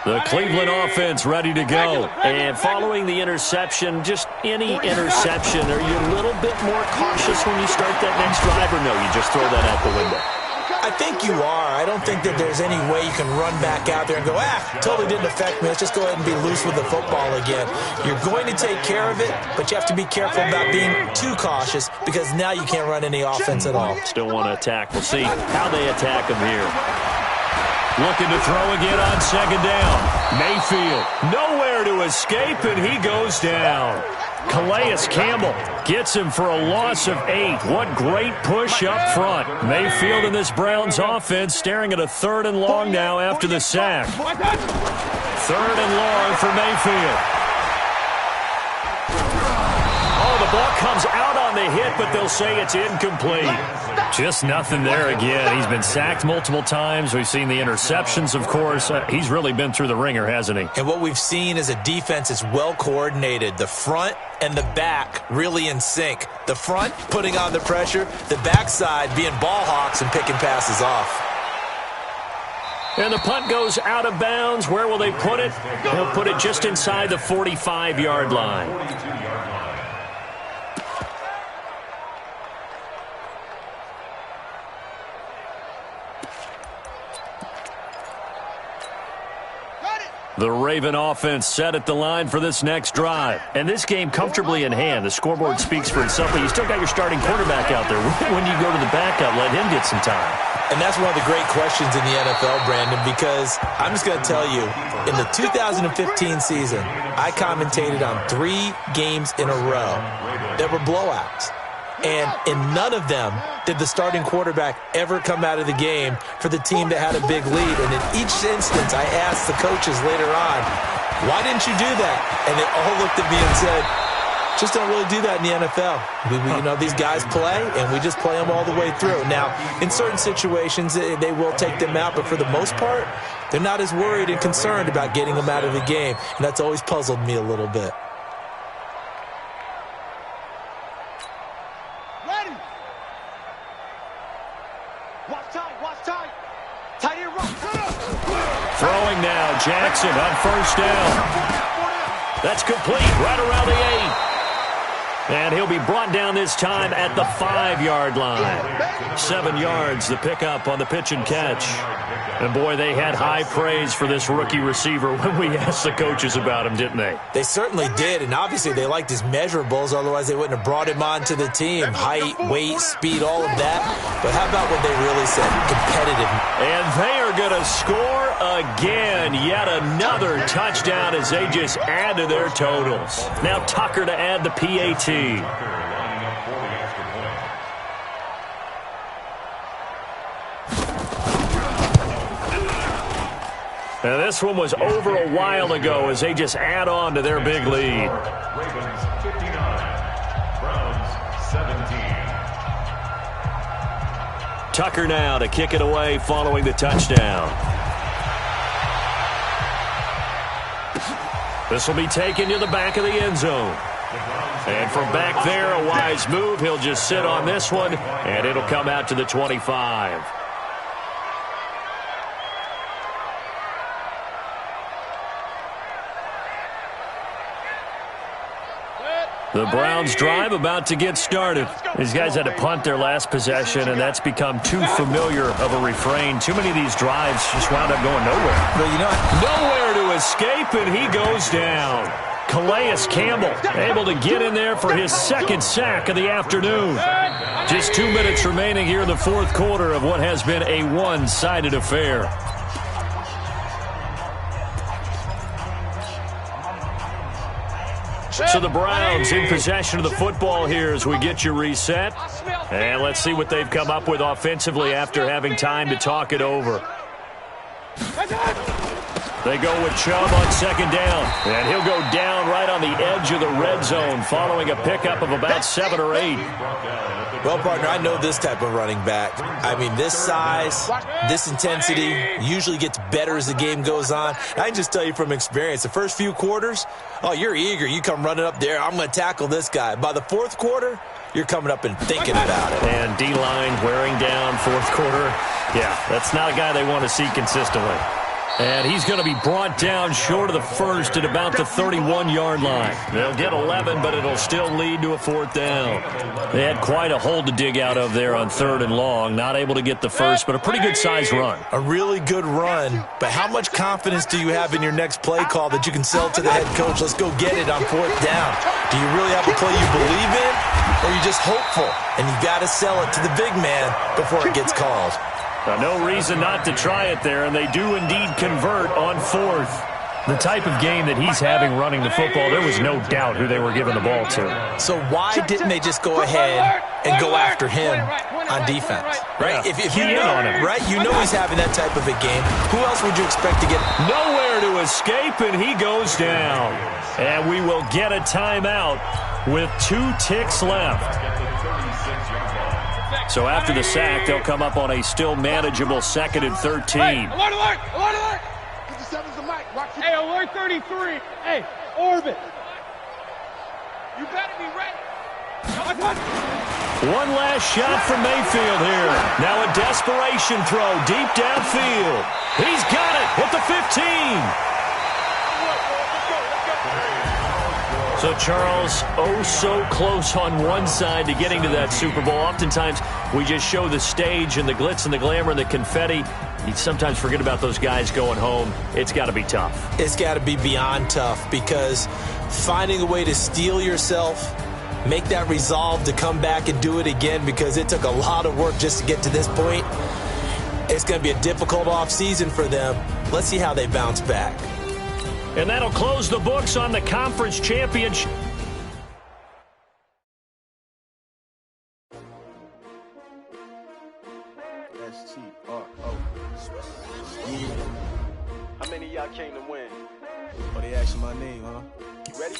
The Cleveland offense ready to go. And following the interception, just any interception, are you a little bit more cautious when you start that next drive, or no, you just throw that out the window? I think you are. I don't think that there's any way you can run back out there and go, totally didn't affect me. Let's just go ahead and be loose with the football again. You're going to take care of it, but you have to be careful about being too cautious because now you can't run any offense at all. Still want to attack. We'll see how they attack him here. Looking to throw again on 2nd down. Mayfield nowhere to escape, and he goes down. Calais Campbell gets him for a loss of 8. What great push up front. Mayfield in this Browns offense staring at a 3rd and long now after the sack. 3rd and long for Mayfield. Oh, the ball comes out on the hit, but they'll say it's incomplete. Just nothing there again. He's been sacked multiple times. We've seen the interceptions, of course. He's really been through the ringer, hasn't he? And what we've seen is a defense that's well coordinated. The front and the back really in sync. The front putting on the pressure, the backside being ball hawks and picking passes off. And the punt goes out of bounds. Where will they put it? They'll put it just inside the 45-yard line. The Raven offense set at the line for this next drive. And this game comfortably in hand. The scoreboard speaks for itself, but you still got your starting quarterback out there. When you go to the backup, let him get some time. And that's one of the great questions in the NFL, Brandon, because I'm just going to tell you, in the 2015 season, I commentated on 3 games in a row that were blowouts. And in none of them did the starting quarterback ever come out of the game for the team that had a big lead. And in each instance, I asked the coaches later on, why didn't you do that? And they all looked at me and said, just don't really do that in the NFL. You know, these guys play, and we just play them all the way through. Now, in certain situations, they will take them out, but for the most part, they're not as worried and concerned about getting them out of the game. And that's always puzzled me a little bit. Throwing now, Jackson on first down. That's complete, right around the 8. And he'll be brought down this time at the 5-yard line. 7 yards, the pickup on the pitch and catch. And, boy, they had high praise for this rookie receiver when we asked the coaches about him, didn't they? They certainly did, and obviously they liked his measurables, otherwise they wouldn't have brought him onto the team. Height, weight, speed, all of that. But how about what they really said? Competitive. And they are going to score again. Yet another touchdown as they just add to their totals. Now Tucker to add the PAT. And this one was over a while ago as they just add on to their big lead. Ravens 59, Browns 17. Tucker now to kick it away following the touchdown. This will be taken to the back of the end zone. And from back there, a wise move. He'll just sit on this one, and it'll come out to the 25. The Browns drive about to get started. These guys had to punt their last possession, and that's become too familiar of a refrain. Too many of these drives just wound up going nowhere. Well, you know, nowhere to escape, and he goes down. Calais Campbell able to get in there for his second sack of the afternoon. Just 2 minutes remaining here in the fourth quarter of what has been a one-sided affair. So the Browns in possession of the football here as we get you reset. And let's see what they've come up with offensively after having time to talk it over. They go with Chubb on second down. And he'll go down right on the edge of the red zone following a pickup of about 7 or 8. Well, partner, I know this type of running back. I mean, this size, this intensity usually gets better as the game goes on. I can just tell you from experience, the first few quarters, oh, you're eager. You come running up there, I'm going to tackle this guy. By the fourth quarter, you're coming up and thinking about it. And D-line wearing down fourth quarter. Yeah, that's not a guy they want to see consistently. And he's going to be brought down short of the first at about the 31-yard line. They'll get 11, but it'll still lead to a fourth down. They had quite a hole to dig out of there on 3rd and long. Not able to get the first, but a pretty good-sized run. A really good run, but how much confidence do you have in your next play call that you can sell to the head coach? Let's go get it on 4th down. Do you really have a play you believe in, or are you just hopeful? And you got to sell it to the big man before it gets called. No reason not to try it there, and they do indeed convert on 4th. The type of game that he's having running the football, there was no doubt who they were giving the ball to. So why didn't they just go ahead and go after him on defense? Right? Yeah. If you know on him, right? You know he's having that type of a game. Who else would you expect to get? Nowhere to escape, and he goes down. And we will get a timeout with 2 ticks left. So after the sack, they'll come up on a still manageable 2nd and 13. Hey, alert, alert, alert, alert. 57's the mic. Watch it. Hey, alert 33. Hey, orbit. You better be ready. One last shot from Mayfield here. Now a desperation throw deep downfield. He's got it at the 15. So, Charles, oh so close on one side to getting to that Super Bowl. Oftentimes, we just show the stage and the glitz and the glamour and the confetti. You sometimes forget about those guys going home. It's got to be tough. It's got to be beyond tough because finding a way to steel yourself, make that resolve to come back and do it again because it took a lot of work just to get to this point. It's going to be a difficult offseason for them. Let's see how they bounce back. And that'll close the books on the conference championship. How many of y'all came to win? Oh, they asking my name, huh? You ready?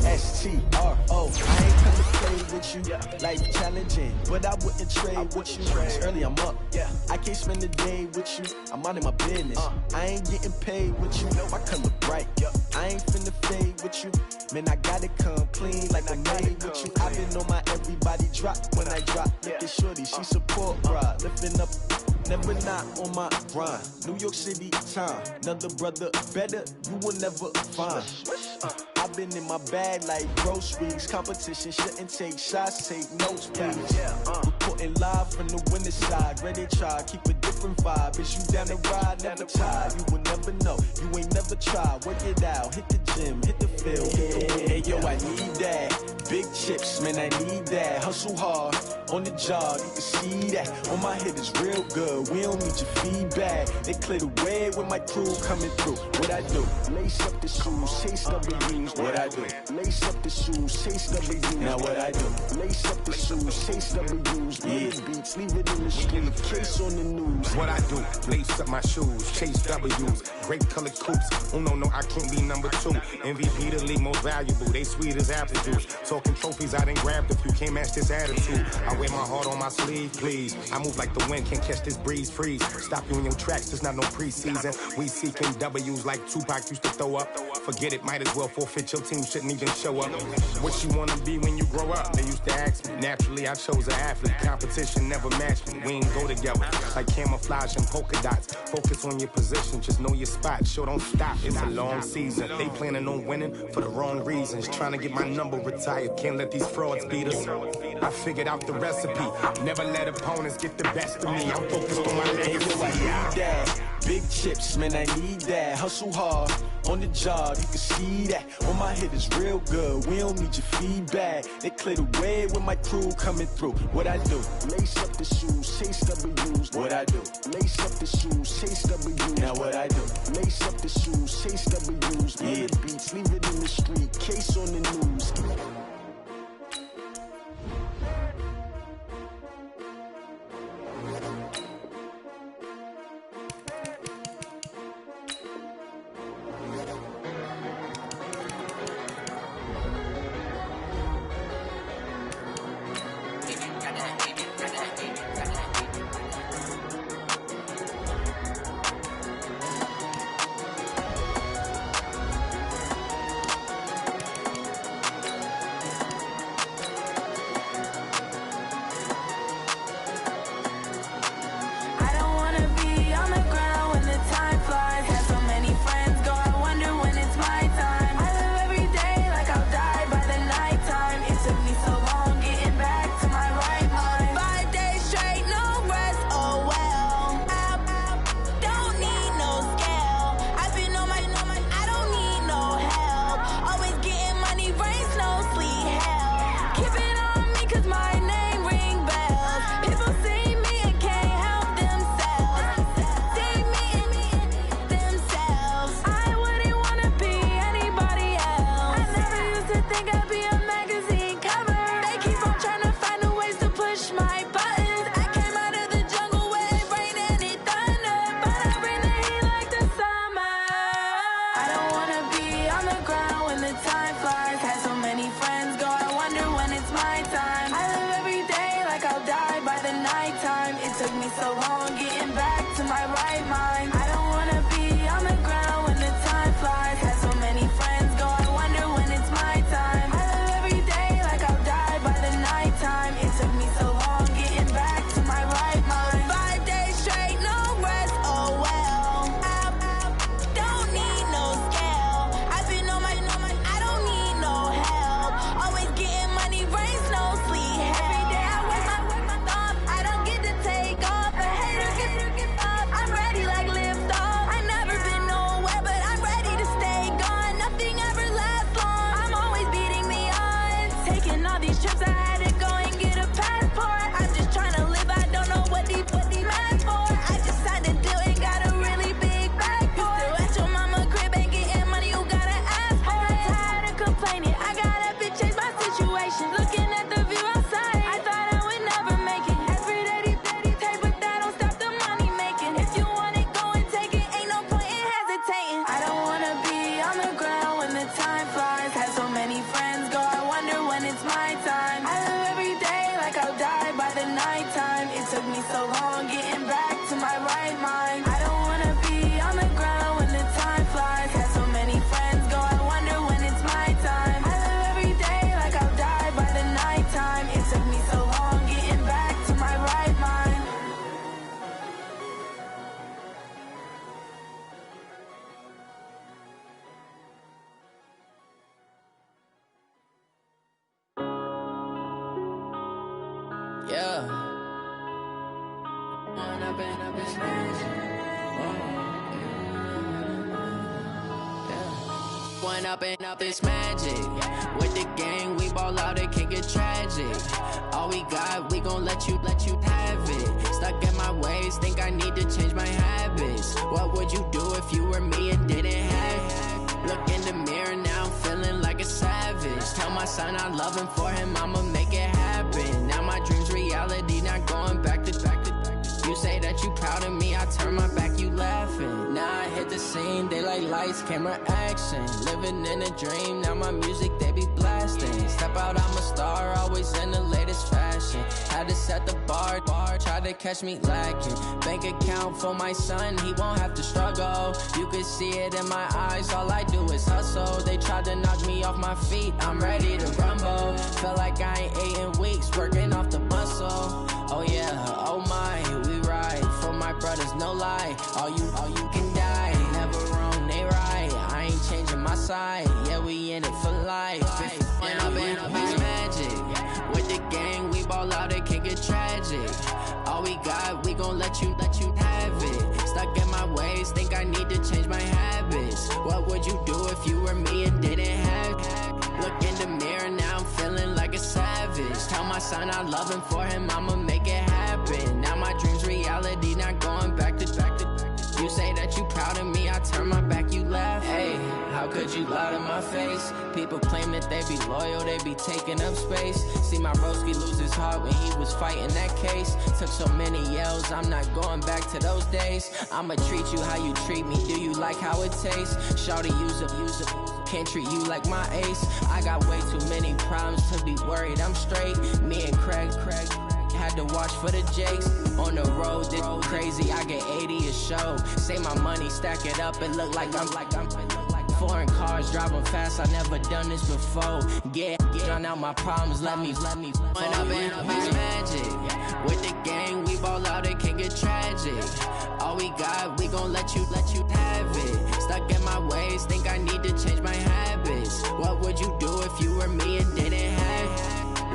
S-T-R-O. I ain't come to play with you. Life challenging, but I wouldn't trade with you. It's early, I'm up. I can't spend the day with you. I'm out of my business. I ain't getting paid with you. I come look bright. I ain't finna fade with you. Man, I gotta come clean like I made with you. I've been on my everybody drop when I drop. Look at shorty, she support ride. Lifting up, never not on my grind. New York City time. Another brother better, you will never find. I've been in my bag like groceries. Competition shouldn't take shots, take notes, please. Reporting live from the winter side. Ready to try, keep a different vibe. Is you down the ride, never tired. You will never know, you ain't never tried. Work it out, hit the gym, hit the field. Hey yo, I need that. Big chips, man, I need that. Hustle hard, on the job, you can see that. On my head is real good, we don't need your feedback. They clear the way with my crew coming through. What I do? Lace up the shoes, chase W's. What I do? Lace up the shoes, chase W's. Now what I do? Lace up the shoes, chase W's. Yeah, beats, leave it in the street, case on the news. What I do? Lace up my shoes, chase W's. Great colored coops. Oh no, I can't be number 2. MVP the league most valuable. They sweet as apple juice. Talking trophies, I done grabbed a few. Can't match this attitude. I wear my heart on my sleeve, please. I move like the wind, can't catch this breeze, freeze. Stop you in your tracks, there's not no preseason. We seeking W's like Tupac used to throw up. Forget it, might as well forfeit. Your team shouldn't even show up. What you wanna be when you grow up? They used to ask me. Naturally, I chose an athlete. Competition never matched me. We ain't go together. Like camouflage and polka dots. Focus on your position, just know your spot. Sure, don't stop. It's a long season. They planning on winning for the wrong reasons. Trying to get my number retired. Can't let these frauds beat us. I figured out the recipe. Never let opponents get the best of me. I'm focused on my legacy. Big chips, man, I need that. Hustle hard, on the job, you can see that. On my head is real good, we don't need your feedback. They clear the way with my crew coming through. What I do? Lace up the shoes, chase W's. What I do? Lace up the shoes, chase W's. Now what I do? Lace up the shoes, chase W's. Yeah, beats, leave it in the street, case on the news. It's a Yeah. One up and up, it's magic. With the gang, we ball out, it can get tragic. All we got, we gon' let you have it. Stuck in my ways, think I need to change my habits. What would you do if you were me and didn't have it? Look in the mirror now, I'm feeling like a savage. Tell my son I love him, for him I'ma make it happen. Now my dream's reality, not going back to. You say that you proud of me, I turn my back, you laughing. Now I hit the scene, they like lights, camera, action. Living in a dream, now my music, they be blasting. Step out, I'm a star, always in the latest fashion. Had to set the bar, try to catch me lacking. Bank account for my son, he won't have to struggle. You can see it in my eyes, all I do is hustle. They tried to knock me off my feet, I'm ready to rumble. Feel like I ain't ate in weeks, working off the muscle. Oh yeah, oh my, we ride for my brothers, no lie. All you can die, never wrong, they right. I ain't changing my side, yeah, we in it for life. When up and up, it's magic. With the gang, we ball out, it can get tragic. All we got, we gon' let you have it. Stuck in my ways, think I need to change my habits. What would you do if you were me and didn't have it? Look in the mirror, now I'm feeling like a savage. Tell my son I love him, for him I'ma make it happen. Now my dream's reality, not going back to. You say that you proud of me, I turn my back, you laugh. Hey, how could you lie to my face? People claim that they be loyal, they be taking up space. See my broski lose his heart when he was fighting that case. Took so many yells, I'm not going back to those days. I'ma treat you how you treat me, do you like how it tastes? Shawty, use it, can't treat you like my ace. I got way too many problems to be worried, I'm straight. Me and Craig had to watch for the Jakes. On the road, this crazy, I get 80 a show. Say my money, stack it up, it look like I'm foreign cars, driving fast, I never done this before. Get drown out my problems, let me When up and up, it's magic. With the gang, we ball out, it can get tragic. All we got, we gon' let you have it. Stuck in my ways, think I need to change my habits. What would you do if you were me and didn't have it?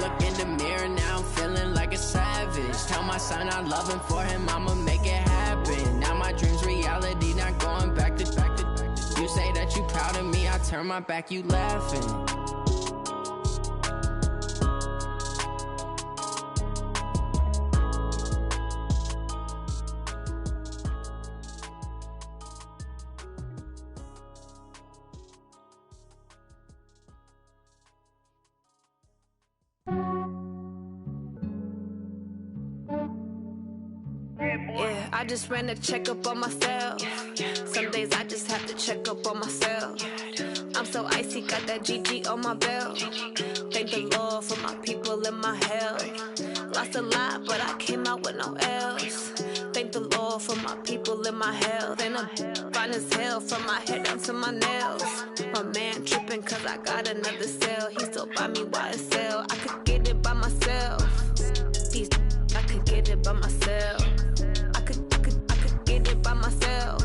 Look in the mirror, now I'm feeling like a savage. Tell my son I love him, for him I'ma make it happen. Now my dream's reality, not going back to. You say that you proud of me, I turn my back, you laughing. Yeah, I just ran a checkup on myself. Some days I just have to check up on myself. I'm so icy, got that GG on my belt. Thank the Lord for my people in my health. Lost a lot, but I came out with no L's. Thank the Lord for my people in my health. And I'm fine as hell from my head down to my nails. My man tripping cause I got another cell. He still buy me YSL. I could get it by myself. These I could get it by myself. I could get it by myself.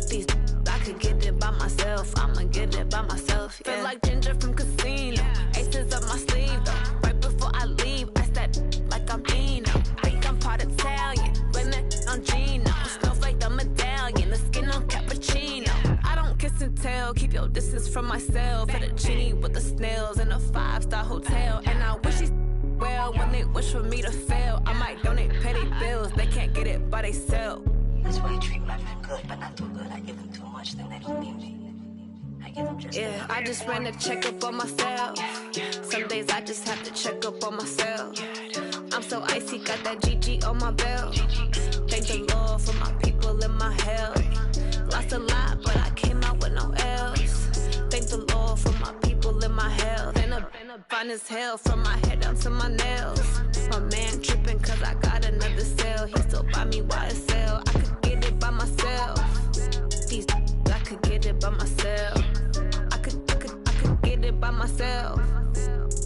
These I could get it by myself. I'ma get it by myself. Yeah. Feel like Ginger from Casino. Aces up my sleeve though. Right before I leave, I step like I'm Dino. Think I'm part Italian. Blame it on Gino. Smells like the medallion. The skin on cappuccino. I don't kiss and tell. Keep your distance from myself. Fettuccine with the snails in a 5-star hotel. And I wish he's well when they wish for me to fail. I might donate petty bills. They can't get it by themselves. That's why I treat my men good, but not too good. I give them too much, then they don't need me. I give them just yeah, I just ran a checkup on myself. Some days I just have to check up on myself. I'm so icy, got that GG on my belt. Thank the Lord for my people in my health. Lost a lot, but I came out with no L's. Thank the Lord for my people in my health. And I'm fine as hell from my head down to my nails. My man tripping cause I got another cell. He still buy me YSL. I could get it by myself. These I could get it by myself. I could get it by myself.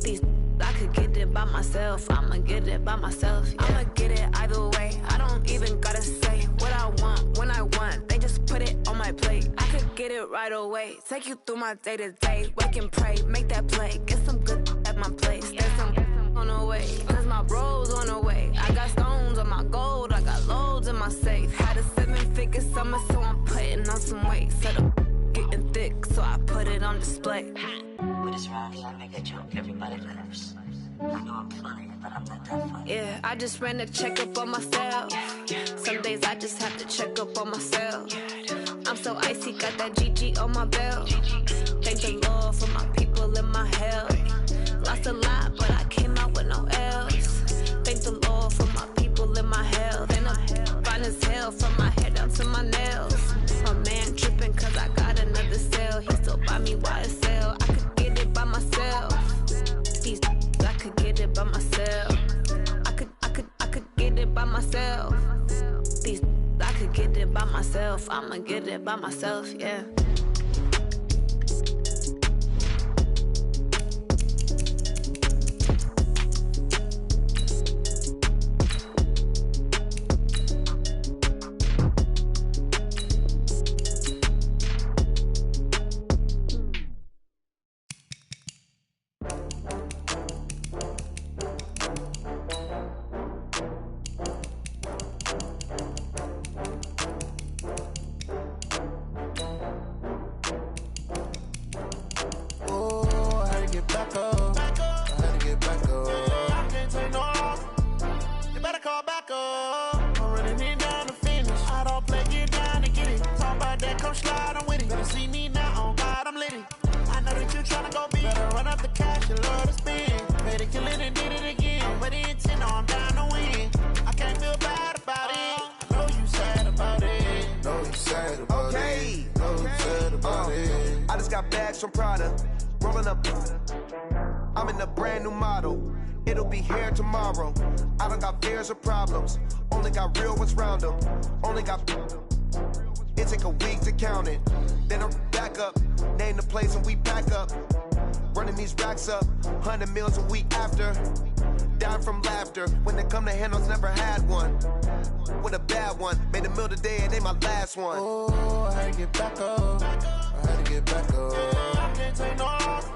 These I could get it by myself. I'ma get it by myself. Yeah. I'ma get it either way. I don't even gotta say what I want when I want. They just put it on my plate. I could get it right away. Take you through my day to day. Wake and pray, make that play. Get some good at my place. There's some on the way. away, cause my bro's on the way. I got stones on my gold, I got loads in my safe. Had a 7-figure summer, so I'm putting on some weight. Said I'm getting thick, so I put it on display. What is wrong here? I make a joke, everybody laughs. I know I'm funny, but I'm not that funny. Yeah, I just ran a checkup on myself. Some days I just have to check up on myself. I'm so icy, got that GG on my belt. Thank the Lord for my people in my health. Lost a lot, but I came out with no L's. Thank the Lord for my people in my health. And I'm fine as hell from my head down to my nails. My man tripping cause I got another sale. He still buy me YSL. I could get it by myself. These I could get it by myself. I could get it by myself. These I could get it by myself. I'ma get it by myself, yeah. From Prada, rolling up. I'm in a brand new model. It'll be here tomorrow. I don't got fears or problems. Only got real ones round them. Only got. It take a week to count it. Then I'm back up. Name the place and we pack up. Running these racks up. 100 meals a week after. Down from laughter. When they come to handles, never had one. With a bad one. Made a meal today and they my last one. Oh, I had to get back up. I had to get back up. I can't take no loss.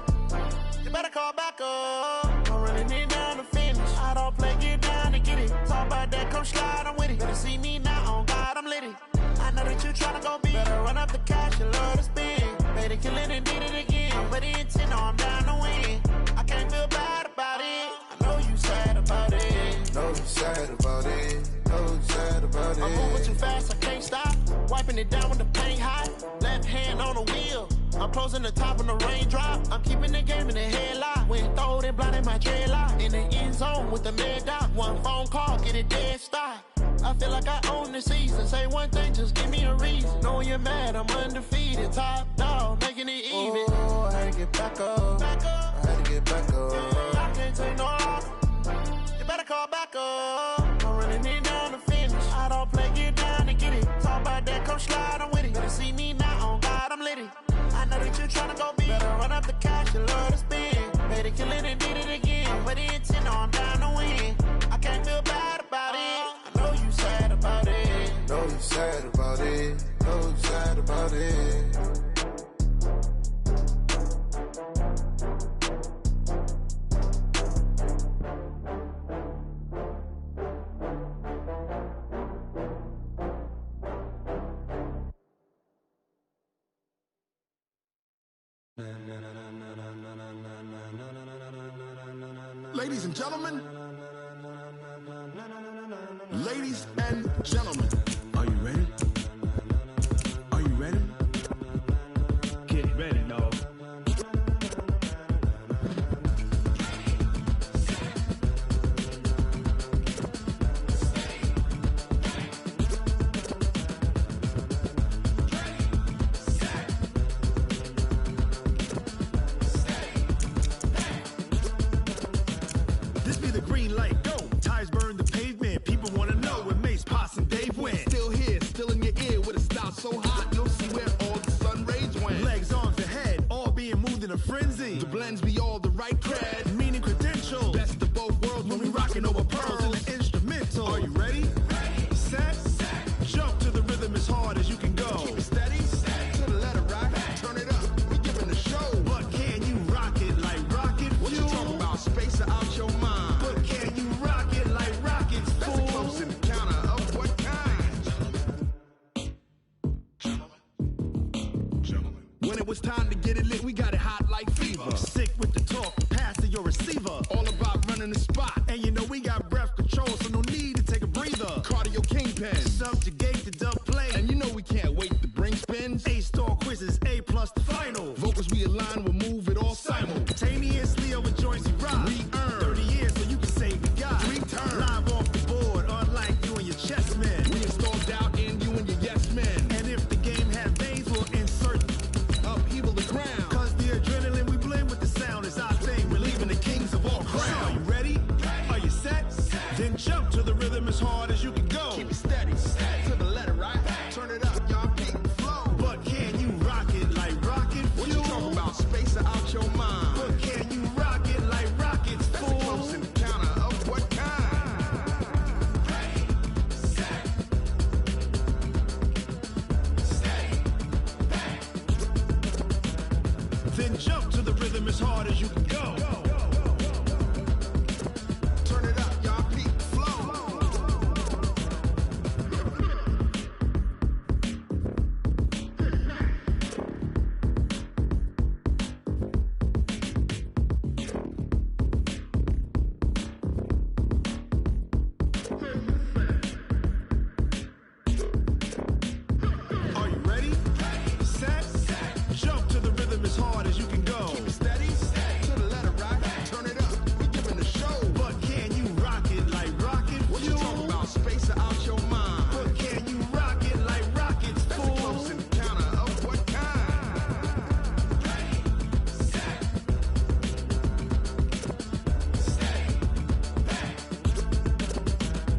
You better call back up. I'm running it down to finish. I don't play, get down to get it. Talk about that, come slide, I'm with it. Better see me now, on God, I'm litty. I know that you tryna go big. Better run up the cash, you love to spend. Made it, kill it, and did it again. I'm with the intent, no, I'm down to win. I can't feel bad about it. I know you sad about it. Know you sad about it. Know you sad about it. I'm moving too fast, I can't stop. Wiping it down when the paint hot. Left hand on the wheel. I'm closing the top when the raindrop. I'm keeping the game in the headlock. When throwed and blinded my dreadlock. In the end zone with the mad dot. One phone call, get it dead stop. I feel like I own the season. Say one thing, just give me a reason. Knowing you're mad, I'm undefeated. Top dog, making it even. Oh, I had to get back up. I had to get back up. I can't take no loss. You better call back up. I'm running it down to finish. I don't play, get down to get it. Talk about that, come slide, I'm with it. Better see me now, on God, I'm litty. I know that you tryna go big. Better run up the cash, you love to spend. Made it, kill it, and did it again. But the intent, no, I'm down to win. I can't feel bad about it. I know you sad about it. Know you sad about it. Know you sad about it. Ladies and gentlemen, ladies and gentlemen, are you ready? Are you ready? Get ready, dog. This be the green light, go. Tires burn the pavement. People wanna know where Mace, Potts, and Dave went. it was time to get it lit, we got it hot like fever. Sick with the talk, pass to your receiver. All about running the spot. And you know we got breath control, so no need to take a breather. Cardio kingpin, subjugate the dub play. And you know we can't wait to bring spins. A-star quizzes, A+ the final. Vocals we align, we'll move it all simultaneously over joints we rock. We earn 30 years so you can say we got 3 turns. Live off the board, unlike you and your chess men. We install doubt in you and your yes men. And if the game had veins, we'll insert upheaval the ground. Cause the adrenaline we blend with the sound is our thing, relieving the kings of all crowns. So are you ready? Are you set? Then jump to the rhythm as hard as you can go. Keep it steady, to the letter, right? Turn it up, y'all, keep the flow. But can you rock it like rocket fuel? What you talking about? Space out your mind. But can you rock it like rockets, fool? That's a close encounter of what kind? Ready, set, steady, back. Then jump to the rhythm as hard as you can go. Turn it up, y'all, keep the flow. Are you ready? Set, jump to the rhythm as hard as you can go. Keep it steady, to the letter, right? Turn it up, we giving the show. But can you rock it like rocket fuel? What you talking about? Space out your mind. But can you rock it like rockets, fool? That's a close encounter of what kind? Ready, set, steady, back.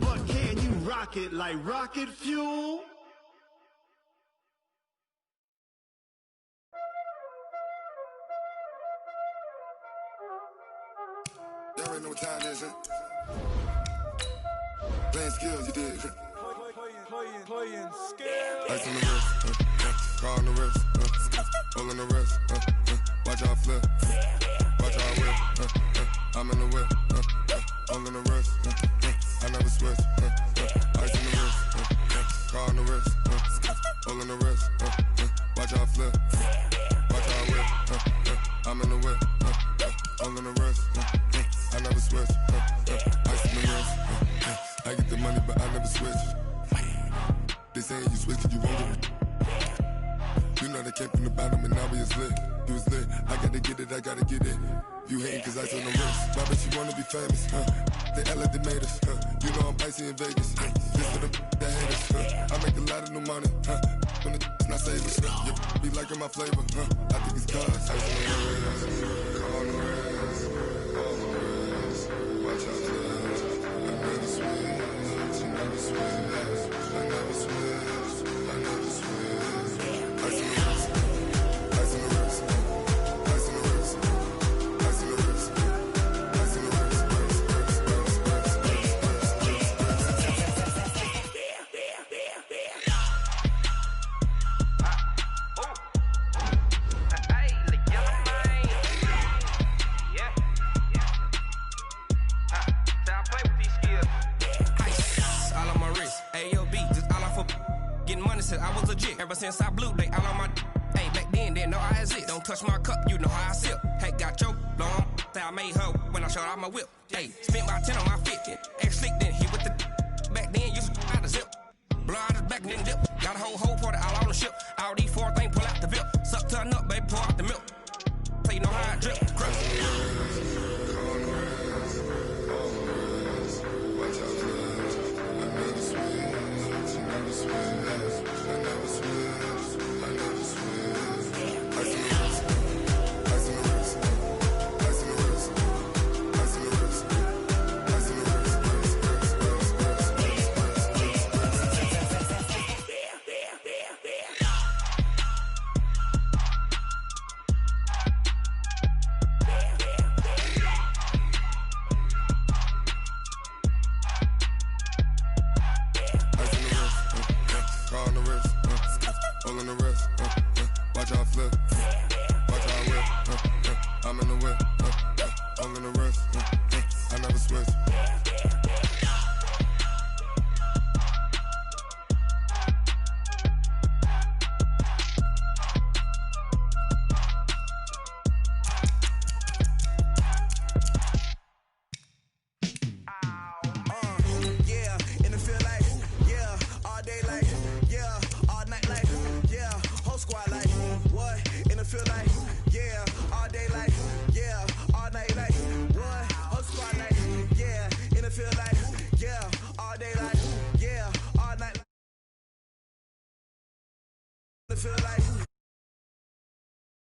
But can you rock it like rocket fuel? Y'all already know what time it is, huh? Playing skills, you did. Playing skills. Ice on the wrist, car on the wrist, hole in the wrist, watch how I flip, watch how I whip, I'm in the whip, hole in the wrist, I never switch, ice on the wrist, car on the wrist, hole in the wrist, watch how I flip, watch how I whip, I'm in the whip, hole in the wrist, I never switch, ice on the wrist, I get the money but I never switch. They saying you switch cause you won't get it. You know they came from the bottom and now we is lit. You was lit, I gotta get it, I gotta get it. You hating cause I on the wrist. Why bet you wanna be famous, They act like they made us, You know I'm icy in Vegas, This for them that hate us, I make a lot of new money, When it's not savers, You be liking my flavor, I think it's cause ice on the wrist, on the wrist, on the wrist. Watch out, I never switch, I never switch. I never switch, I never switch. Ice on the wrist, ice on the wrist, ice on the wrist, ice on the wrist, ice on the wrist, I was legit. Ever since I blew, they all on my hey, back then, didn't know I exist. Don't touch my cup, you know how I sip. Hey, got choked, long. Say I made her when I showed out my whip. Hey, spent about 10 on my 50. Ex slick, then hit with the back then, used to out the zip. Blow out his back, then dip. Got a whole party all on the ship. All these 4 things, pull out the VIP. Suck to a nut, baby, pour out the milk. So you know how I drip. Crush. feel like